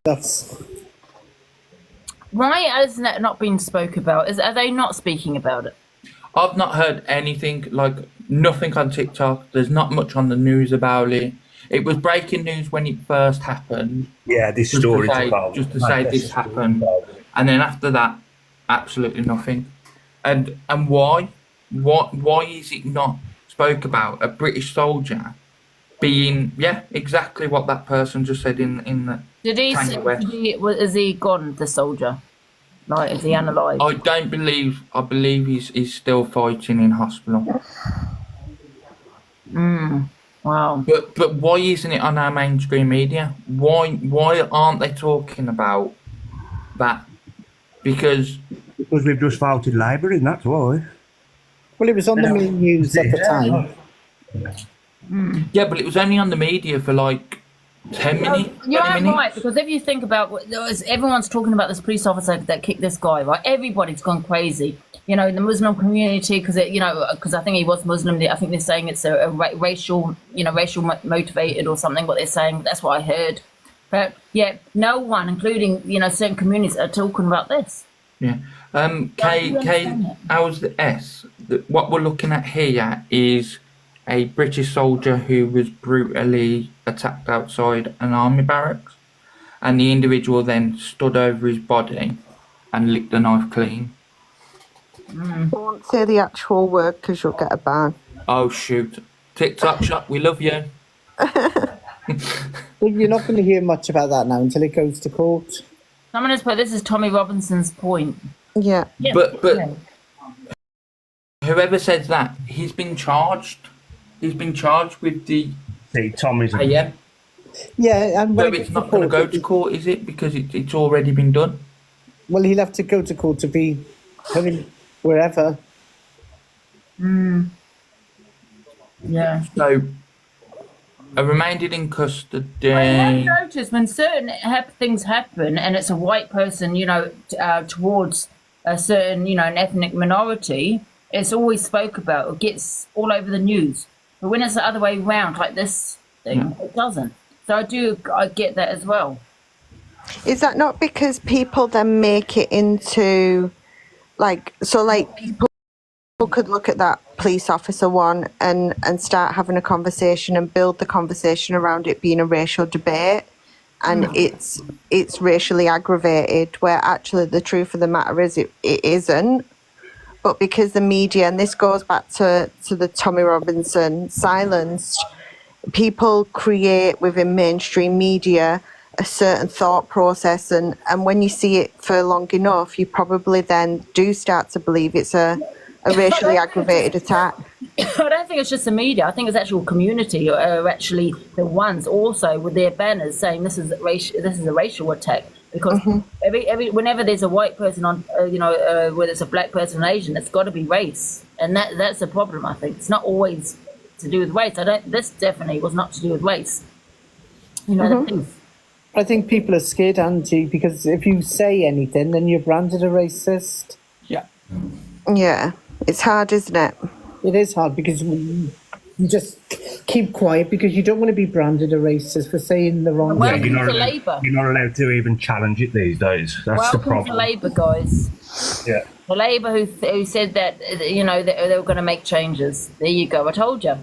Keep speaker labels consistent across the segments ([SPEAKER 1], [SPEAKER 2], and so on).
[SPEAKER 1] That's
[SPEAKER 2] Why hasn't that not been spoke about? Are they not speaking about it?
[SPEAKER 3] I've not heard anything, like nothing on TikTok. There's not much on the news about it. It was breaking news when it first happened.
[SPEAKER 4] Yeah, this story
[SPEAKER 3] Just to say this happened, and then after that, absolutely nothing. And why? Why is it not spoke about? A British soldier being, yeah, exactly what that person just said in the Kanye West.
[SPEAKER 2] Is he gone, the soldier? Like, is he unalive?
[SPEAKER 3] I believe he's still fighting in hospital.
[SPEAKER 2] Wow.
[SPEAKER 3] But why isn't it on our mainstream media? Why aren't they talking about that? Because
[SPEAKER 4] we've just voted Labour in, that's why.
[SPEAKER 1] well, it was on the main news at the time.
[SPEAKER 3] yeah, but it was only on the media for like 10 minutes.
[SPEAKER 2] You're
[SPEAKER 3] 20 minutes.
[SPEAKER 2] right, because if you think about everyone's talking about this police officer that kicked this guy, right? Everybody's gone crazy. You know, in the Muslim community, because I think he was Muslim. I think they're saying it's a racial motivated or something. What they're saying, that's what I heard. But yeah, no one, including certain communities, are talking about this.
[SPEAKER 3] Yeah. K, how's the S? What we're looking at here is a British soldier who was brutally attacked outside an army barracks, and the individual then stood over his body and licked the knife clean.
[SPEAKER 5] I won't say the actual word because you'll get a ban.
[SPEAKER 3] Oh shoot! TikTok shop, we love you.
[SPEAKER 1] Well, you're not going to hear much about that now until it goes to court.
[SPEAKER 2] Someone has put, this is Tommy Robinson's point.
[SPEAKER 5] Yeah.
[SPEAKER 3] But whoever says that, he's been charged. He's been charged with the
[SPEAKER 4] Tommy's.
[SPEAKER 3] AM.
[SPEAKER 1] Yeah, and
[SPEAKER 3] So it's not going to go to court, is it? Because it's already been done.
[SPEAKER 1] Well, he'll have to go to court to be, wherever.
[SPEAKER 2] Yeah.
[SPEAKER 3] So, remained in custody.
[SPEAKER 2] I noticed when certain things happen, and it's a white person, towards a certain, an ethnic minority, it's always spoke about. It gets all over the news. But when it's the other way around, like this thing, it doesn't. So I get that as well.
[SPEAKER 5] Is that not because people then make it into, people could look at that police officer one and start having a conversation and build the conversation around it being a racial debate, and it's racially aggravated, where actually the truth of the matter is it isn't. But because the media, and this goes back to the Tommy Robinson silenced, people create within mainstream media a certain thought process, and when you see it for long enough, you probably then do start to believe it's a racially aggravated attack.
[SPEAKER 2] I don't think it's just the media. I think it's actual community are actually the ones also with their banners saying this is a racial attack, because whenever there's a white person on, whether it's a black person or Asian, it's got to be race, and that's the problem. I think it's not always to do with race. This definitely was not to do with race. The things.
[SPEAKER 1] I think people are scared, Angie, because if you say anything, then you're branded a racist.
[SPEAKER 3] Yeah.
[SPEAKER 5] Yeah, it's hard, isn't it?
[SPEAKER 1] It is hard because you just keep quiet because you don't want to be branded a racist for saying the wrong thing.
[SPEAKER 4] You're not allowed to even challenge it these days. That's the problem.
[SPEAKER 2] Welcome to Labour, guys.
[SPEAKER 4] Yeah.
[SPEAKER 2] The Labour who said that, that they were going to make changes. There you go. I told you.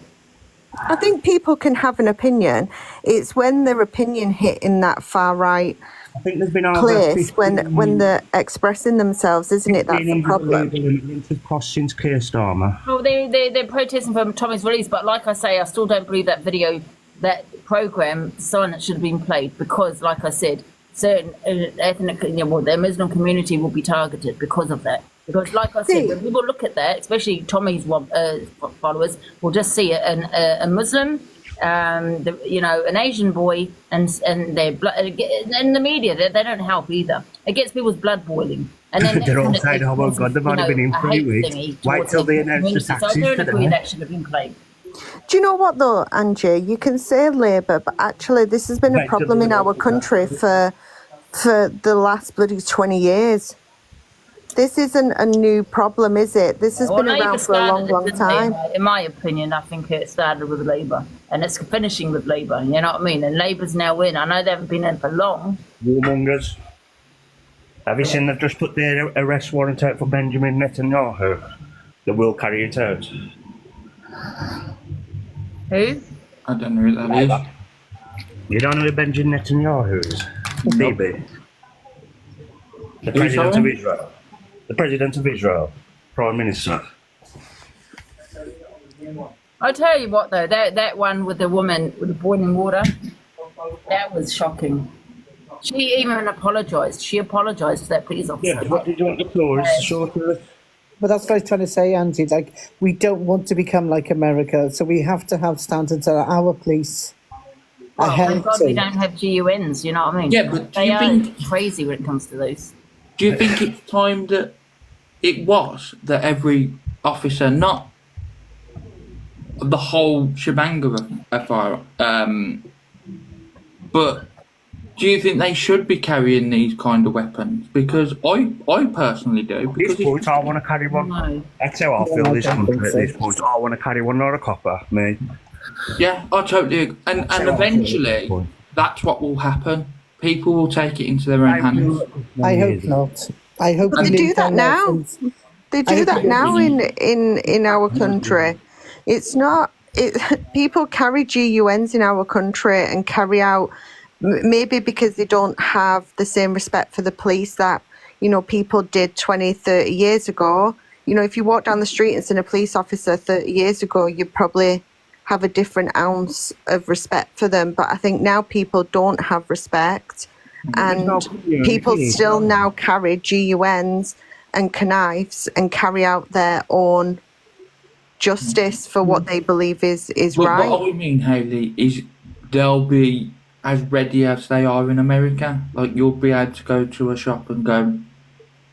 [SPEAKER 5] I think people can have an opinion. It's when their opinion hit in that far right
[SPEAKER 4] I think there's been over
[SPEAKER 5] place when they're expressing themselves, isn't it? That's the problem.
[SPEAKER 4] Since Keir Starmer.
[SPEAKER 2] Well, they're protesting for Tommy's release, but like I say, I still don't believe that video, that program, silence should have been played, because, like I said, certain ethnic, the Muslim community will be targeted because of that. Because, like I said, when people look at that, especially Tommy's followers, will just see a Muslim, an Asian boy, and their blood. And the media, they don't help either. It gets people's blood boiling. And then
[SPEAKER 4] they're all saying, "Oh my God, they've only been in 3 weeks. Wait till they announce the taxes."
[SPEAKER 2] So I don't agree that should have been played.
[SPEAKER 5] Do you know what though, Angie? You can say Labour, but actually, this has been a problem in our country for the last bloody 20 years. this isn't a new problem, is it? This has been around for a long time.
[SPEAKER 2] In my opinion, I think it started with Labour and it's finishing with Labour, you know what I mean? And Labour's now in. I know they haven't been in for long.
[SPEAKER 4] Warmongers. Have you seen they've just put their arrest warrant out for Benjamin Netanyahu? They will carry it out.
[SPEAKER 2] Who?
[SPEAKER 3] I don't know who that is.
[SPEAKER 4] You don't know who Benjamin Netanyahu is? BB. The
[SPEAKER 3] Who's
[SPEAKER 4] President
[SPEAKER 3] that?
[SPEAKER 4] of Israel. The President of Israel. Prime Minister.
[SPEAKER 2] I tell you what though, that one with the woman with the boiling water, that was shocking. She even apologised. She apologised to that police officer.
[SPEAKER 4] Yeah, what did you want the floor? Is short of
[SPEAKER 1] But that's what I was trying to say, Angie. Like, we don't want to become like America, so we have to have standards that our police are
[SPEAKER 2] Oh,
[SPEAKER 1] held
[SPEAKER 2] thank God
[SPEAKER 1] to.
[SPEAKER 2] we don't have GUNs, you know what I mean?
[SPEAKER 3] Yeah, but do
[SPEAKER 2] they
[SPEAKER 3] you
[SPEAKER 2] are
[SPEAKER 3] think-
[SPEAKER 2] crazy when it comes to those.
[SPEAKER 3] Do you think it's time that that every officer, not the whole shebang of a fire, but do you think they should be carrying these kind of weapons? Because I personally do.
[SPEAKER 4] this
[SPEAKER 3] Because
[SPEAKER 4] point, I want to carry one.
[SPEAKER 2] No.
[SPEAKER 4] That's how I feel
[SPEAKER 1] I
[SPEAKER 4] this
[SPEAKER 1] don't
[SPEAKER 4] country
[SPEAKER 1] think
[SPEAKER 4] at
[SPEAKER 1] so.
[SPEAKER 4] this point. I want to carry one, not a copper, me.
[SPEAKER 3] yeah, I totally agree. And
[SPEAKER 4] That's how I feel at this
[SPEAKER 3] eventually,
[SPEAKER 4] point.
[SPEAKER 3] that's what will happen. People will take it into their own hands.
[SPEAKER 1] I hope not. I hope
[SPEAKER 5] But
[SPEAKER 1] we
[SPEAKER 5] they do
[SPEAKER 1] leave
[SPEAKER 5] that
[SPEAKER 1] our
[SPEAKER 5] now.
[SPEAKER 1] weapons.
[SPEAKER 5] They
[SPEAKER 1] I
[SPEAKER 5] do
[SPEAKER 1] hope
[SPEAKER 5] that
[SPEAKER 1] you
[SPEAKER 5] now
[SPEAKER 1] don't
[SPEAKER 5] in our country. It's not. People carry GUNs in our country and carry out maybe because they don't have the same respect for the police that people did 20, 30 years ago. If you walk down the street and see a police officer 30 years ago, you'd probably have a different ounce of respect for them. But I think now people don't have respect, and people still now carry GUNs and knives and carry out their own justice for what they believe is
[SPEAKER 3] But
[SPEAKER 5] right.
[SPEAKER 3] what I mean, Hayley, is they'll be as ready as they are in America. Like, you'll be able to go to a shop and go,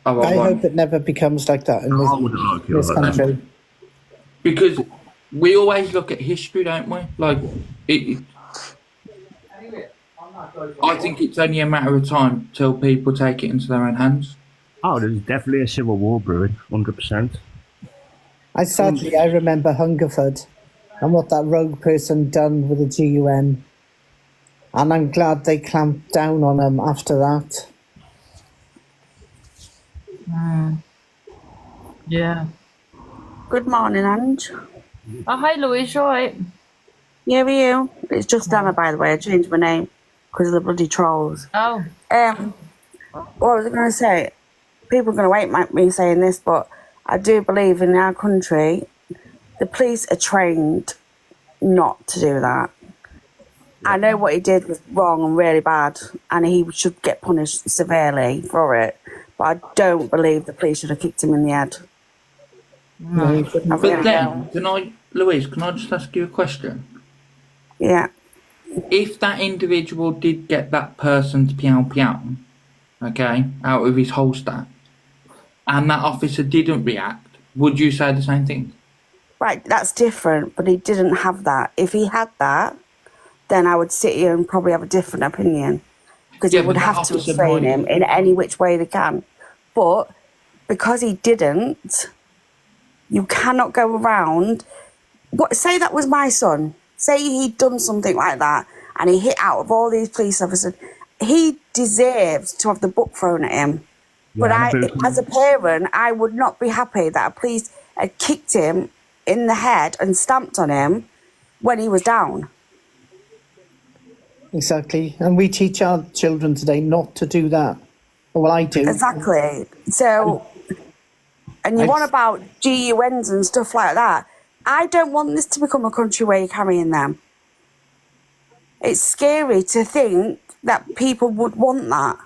[SPEAKER 3] oh,
[SPEAKER 1] I hope it never becomes like that in
[SPEAKER 4] I wouldn't like it
[SPEAKER 1] this
[SPEAKER 4] like that.
[SPEAKER 1] country.
[SPEAKER 3] Because we always look at history, don't we? Like, I think it's only a matter of time till people take it into their own hands.
[SPEAKER 4] Oh, there's definitely a civil war brewing, 100%.
[SPEAKER 1] I remember Hungerford and what that rogue person done with the GUN. And I'm glad they clamped down on him after that.
[SPEAKER 2] Yeah.
[SPEAKER 6] Good morning, Ange.
[SPEAKER 2] Oh, hi, Louise, you all right?
[SPEAKER 6] Yeah, are you? It's just Anna, by the way. I changed my name because of the bloody trolls.
[SPEAKER 2] Oh,
[SPEAKER 6] What was I going to say? People are going to hate me saying this, but I do believe in our country, the police are trained not to do that. I know what he did was wrong and really bad, and he should get punished severely for it. But I don't believe the police should have kicked him in the head.
[SPEAKER 1] No, you shouldn't.
[SPEAKER 6] I
[SPEAKER 3] But
[SPEAKER 6] really
[SPEAKER 3] then,
[SPEAKER 6] don't.
[SPEAKER 3] Louise, can I just ask you a question?
[SPEAKER 6] Yeah.
[SPEAKER 3] If that individual did get that person's piao, okay, out of his holster, and that officer didn't react, would you say the same thing?
[SPEAKER 6] Right, that's different, but he didn't have that. If he had that, then I would sit here and probably have a different opinion. Because
[SPEAKER 3] Yeah,
[SPEAKER 6] he would
[SPEAKER 3] but that
[SPEAKER 6] have to
[SPEAKER 3] officer
[SPEAKER 6] restrain
[SPEAKER 3] might-
[SPEAKER 6] him in any which way they can. But because he didn't, you cannot go around. Say that was my son. Say he'd done something like that and he hit out of all these police officers. He deserves to have the book thrown at him. But as a parent, I would not be happy that a police had kicked him in the head and stamped on him when he was down.
[SPEAKER 1] Exactly. And we teach our children today not to do that. Well, I do.
[SPEAKER 6] Exactly. So, and you want about GUNs and stuff like that. I don't want this to become a country where you're carrying them. It's scary to think that people would want that.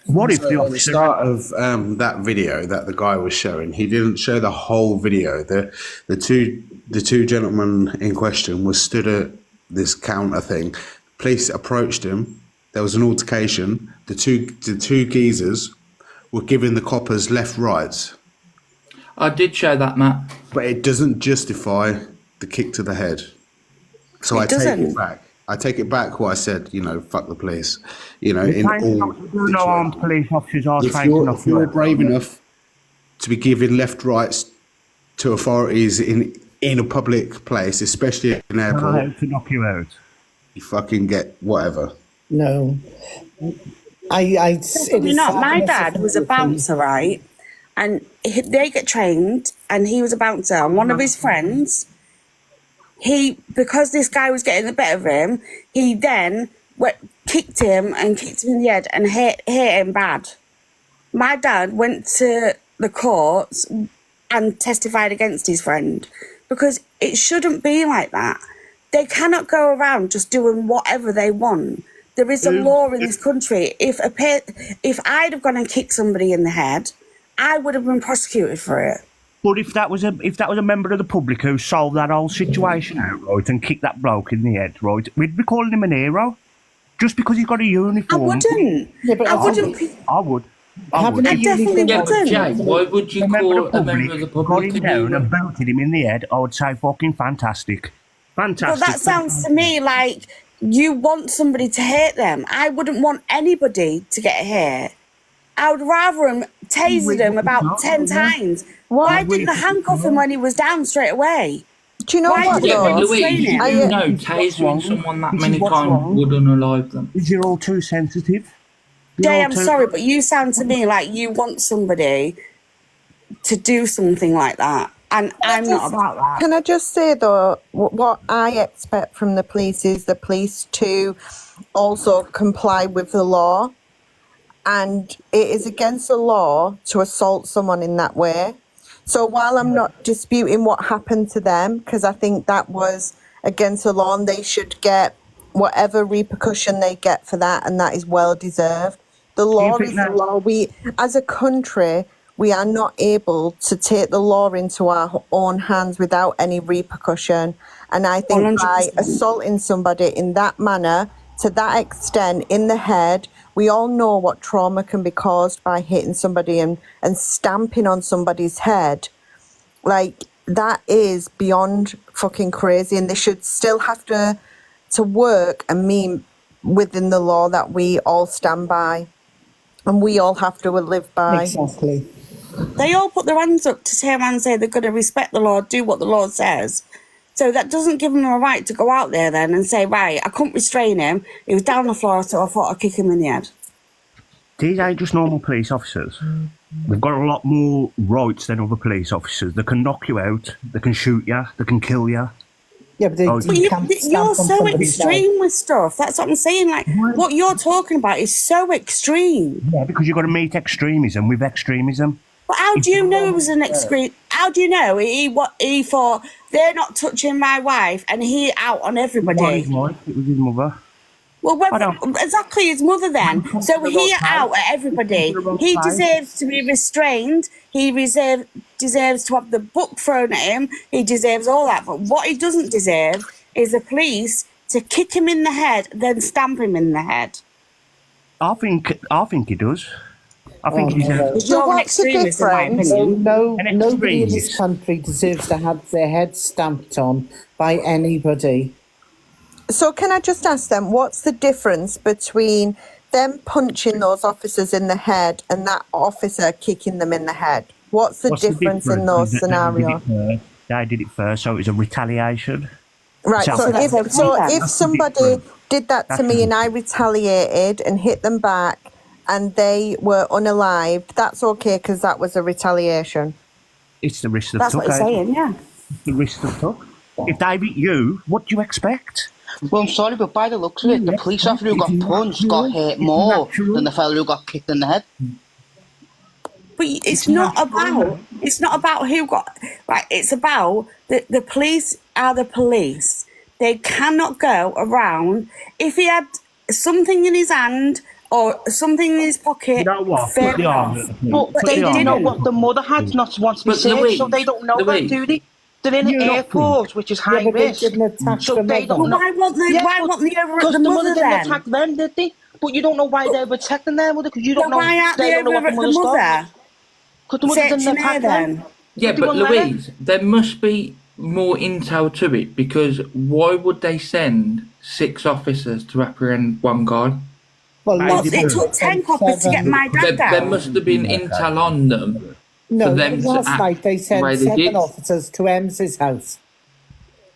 [SPEAKER 4] What if the
[SPEAKER 7] At the
[SPEAKER 4] officer...
[SPEAKER 7] start of that video that the guy was showing, he didn't show the whole video. The two gentlemen in question were stood at this counter thing. Police approached him. There was an altercation. The two geezers were giving the coppers left rights,
[SPEAKER 3] I did show that, Matt.
[SPEAKER 7] but it doesn't justify the kick to the head. So
[SPEAKER 6] It
[SPEAKER 7] I take
[SPEAKER 6] doesn't.
[SPEAKER 7] it back. I take it back what I said. You know, fuck the police. You know,
[SPEAKER 4] You're
[SPEAKER 7] in
[SPEAKER 4] trained to
[SPEAKER 7] all
[SPEAKER 4] not to do no harm to police officers are trained to not
[SPEAKER 7] if
[SPEAKER 4] to
[SPEAKER 7] you're
[SPEAKER 4] do.
[SPEAKER 7] brave enough to be giving left rights to authorities in a public place, especially an
[SPEAKER 4] Know
[SPEAKER 7] airport,
[SPEAKER 4] how to knock you out.
[SPEAKER 7] you fucking get whatever.
[SPEAKER 1] No.
[SPEAKER 6] Definitely not. My dad was a bouncer, right? And they get trained, and he was a bouncer. And one of his friends, because this guy was getting the better of him, he then kicked him in the head and hit him bad. My dad went to the courts and testified against his friend because it shouldn't be like that. They cannot go around just doing whatever they want. There is a law in this country. If I'd have gone and kicked somebody in the head, I would have been prosecuted for it.
[SPEAKER 4] But if that was a member of the public who solved that whole situation out, right, and kicked that bloke in the head, right, we'd be calling him an hero. Just because he's got a uniform.
[SPEAKER 6] I wouldn't.
[SPEAKER 1] Yeah, but
[SPEAKER 6] I wouldn't.
[SPEAKER 4] I would.
[SPEAKER 6] I definitely
[SPEAKER 3] Yeah, but
[SPEAKER 6] wouldn't.
[SPEAKER 3] Jay, why would you call a member of the
[SPEAKER 4] got
[SPEAKER 3] public
[SPEAKER 4] him
[SPEAKER 3] a
[SPEAKER 4] down
[SPEAKER 3] hero?
[SPEAKER 4] and belted him in the head, I would say fucking fantastic. Fantastic.
[SPEAKER 6] Well, that sounds to me like you want somebody to hate them. I wouldn't want anybody to get hit. I would rather him taser him about 10 times. Why didn't they handcuff him when he was down straight away?
[SPEAKER 5] Do you know
[SPEAKER 6] Why
[SPEAKER 5] what,
[SPEAKER 6] did
[SPEAKER 3] Yeah,
[SPEAKER 6] they
[SPEAKER 3] but
[SPEAKER 5] though?
[SPEAKER 3] Louise, you
[SPEAKER 6] I-
[SPEAKER 3] do know
[SPEAKER 4] what's
[SPEAKER 3] tasering
[SPEAKER 4] wrong.
[SPEAKER 3] someone that
[SPEAKER 4] This is
[SPEAKER 3] many
[SPEAKER 4] what's
[SPEAKER 3] times
[SPEAKER 4] wrong.
[SPEAKER 3] would unalive them.
[SPEAKER 4] You're all too sensitive. You're
[SPEAKER 6] Jay,
[SPEAKER 4] all
[SPEAKER 6] I'm
[SPEAKER 4] too-
[SPEAKER 6] sorry, but you sound to me like you want somebody to do something like that. And I'm not about that.
[SPEAKER 5] Can I just say, though, what I expect from the police is the police to also comply with the law. And it is against the law to assault someone in that way. So while I'm not disputing what happened to them, because I think that was against the law and they should get whatever repercussion they get for that, and that is well deserved. The law
[SPEAKER 4] think
[SPEAKER 5] is the
[SPEAKER 4] that-
[SPEAKER 5] law. We, as a country, we are not able to take the law into our own hands without any repercussion. And I think by
[SPEAKER 6] 100%.
[SPEAKER 5] assaulting somebody in that manner, to that extent, in the head, we all know what trauma can be caused by hitting somebody and stamping on somebody's head. Like, that is beyond fucking crazy, and they should still have to work and mean within the law that we all stand by and we all have to live by.
[SPEAKER 1] Exactly.
[SPEAKER 6] They all put their hands up to turn around and say they're going to respect the law, do what the law says. So that doesn't give them a right to go out there then and say, right, I couldn't restrain him. He was down on the floor, so I thought I'd kick him in the head.
[SPEAKER 4] These ain't just normal police officers. They've got a lot more rights than other police officers. They can knock you out, they can shoot you, they can kill you.
[SPEAKER 1] Yeah, but
[SPEAKER 4] Oh,
[SPEAKER 1] you
[SPEAKER 6] But
[SPEAKER 1] can't stamp
[SPEAKER 6] you're
[SPEAKER 1] on
[SPEAKER 6] so
[SPEAKER 1] somebody's head.
[SPEAKER 6] extreme with stuff. That's what I'm saying. Like, what you're talking about is so extreme.
[SPEAKER 4] Yeah, because you've got to meet extremism with extremism.
[SPEAKER 6] But how do you know it was an extreme? How do you know he thought they're not touching my wife and he out on
[SPEAKER 4] It was his
[SPEAKER 6] everybody?
[SPEAKER 4] wife, it was his mother.
[SPEAKER 6] Well,
[SPEAKER 4] I don't-
[SPEAKER 6] exactly his mother then. So he out at everybody. He deserves to be restrained. He deserves to have the book thrown at him. He deserves all that. But what he doesn't deserve is the police to kick him in the head, then stamp him in the head.
[SPEAKER 4] I think he does. I think he's
[SPEAKER 1] no.
[SPEAKER 6] Because
[SPEAKER 5] So
[SPEAKER 6] you're an
[SPEAKER 5] what's the
[SPEAKER 6] extremist, in my
[SPEAKER 5] difference?
[SPEAKER 6] opinion.
[SPEAKER 1] Nobody in this
[SPEAKER 4] extremist.
[SPEAKER 1] country deserves to have their head stamped on by anybody.
[SPEAKER 5] So can I just ask them, what's the difference between them punching those officers in the head and that officer kicking them in the head? What's the difference in those
[SPEAKER 4] is that
[SPEAKER 5] scenarios?
[SPEAKER 4] They did it first, so it was a retaliation.
[SPEAKER 5] Right,
[SPEAKER 4] So
[SPEAKER 5] so
[SPEAKER 6] that's okay then.
[SPEAKER 5] if somebody did that to me and I retaliated and hit them back and they were unalived, that's okay because that was a retaliation.
[SPEAKER 4] It's the risk they've
[SPEAKER 6] That's
[SPEAKER 4] took.
[SPEAKER 6] what he's saying, yeah.
[SPEAKER 4] The risk they've took. If they hit you, what do you expect?
[SPEAKER 8] Well, I'm sorry, but by the looks of it, the police officer who got punched got hit more than the fellow who got kicked in the head.
[SPEAKER 6] But it's not about who got right. It's about the police are the police. They cannot go around if he had something in his hand or something in his pocket.
[SPEAKER 4] You know what?
[SPEAKER 6] fair
[SPEAKER 4] Put the arm
[SPEAKER 6] enough.
[SPEAKER 4] at the
[SPEAKER 8] But
[SPEAKER 4] police.
[SPEAKER 8] they
[SPEAKER 6] the
[SPEAKER 8] didn't know
[SPEAKER 6] arm.
[SPEAKER 8] what the mother had not once be
[SPEAKER 3] But
[SPEAKER 8] safe,
[SPEAKER 3] Louise,
[SPEAKER 8] so they don't know that,
[SPEAKER 3] Louise.
[SPEAKER 8] do they? They're in
[SPEAKER 4] You
[SPEAKER 8] an
[SPEAKER 4] not
[SPEAKER 8] airport, which is high
[SPEAKER 1] but they
[SPEAKER 8] risk.
[SPEAKER 1] didn't attack
[SPEAKER 8] So
[SPEAKER 1] the
[SPEAKER 8] they
[SPEAKER 1] mother.
[SPEAKER 8] don't
[SPEAKER 6] Well,
[SPEAKER 8] know.
[SPEAKER 6] why wasn't they? Why
[SPEAKER 8] but-
[SPEAKER 6] wasn't they over at
[SPEAKER 8] because
[SPEAKER 6] the
[SPEAKER 8] the
[SPEAKER 6] mother
[SPEAKER 8] mother didn't
[SPEAKER 6] then?
[SPEAKER 8] attack them, did they? But you don't know why they were attacking their mother, because you don't
[SPEAKER 6] Then
[SPEAKER 8] know.
[SPEAKER 6] why aren't they
[SPEAKER 8] don't know
[SPEAKER 6] over
[SPEAKER 8] what
[SPEAKER 6] at
[SPEAKER 8] the
[SPEAKER 6] the
[SPEAKER 8] mother's got.
[SPEAKER 6] mother?
[SPEAKER 8] Because the mother didn't
[SPEAKER 6] Searching her
[SPEAKER 8] attack them.
[SPEAKER 6] then.
[SPEAKER 3] Yeah,
[SPEAKER 8] They
[SPEAKER 3] but
[SPEAKER 8] wouldn't let her.
[SPEAKER 3] Louise, there must be more intel to it, because why would they send 6 officers to apprehend one guy?
[SPEAKER 1] Well,
[SPEAKER 4] Well,
[SPEAKER 1] last
[SPEAKER 6] It
[SPEAKER 1] night
[SPEAKER 6] took
[SPEAKER 1] they
[SPEAKER 6] 10
[SPEAKER 1] sent
[SPEAKER 6] coppers to get
[SPEAKER 1] 7.
[SPEAKER 6] my dad
[SPEAKER 3] There
[SPEAKER 6] down.
[SPEAKER 3] must have been intel on them for
[SPEAKER 1] No,
[SPEAKER 3] them to
[SPEAKER 1] last
[SPEAKER 3] act
[SPEAKER 1] night they
[SPEAKER 3] the way
[SPEAKER 1] sent
[SPEAKER 3] they
[SPEAKER 1] 7
[SPEAKER 3] did.
[SPEAKER 1] officers to Ems's house.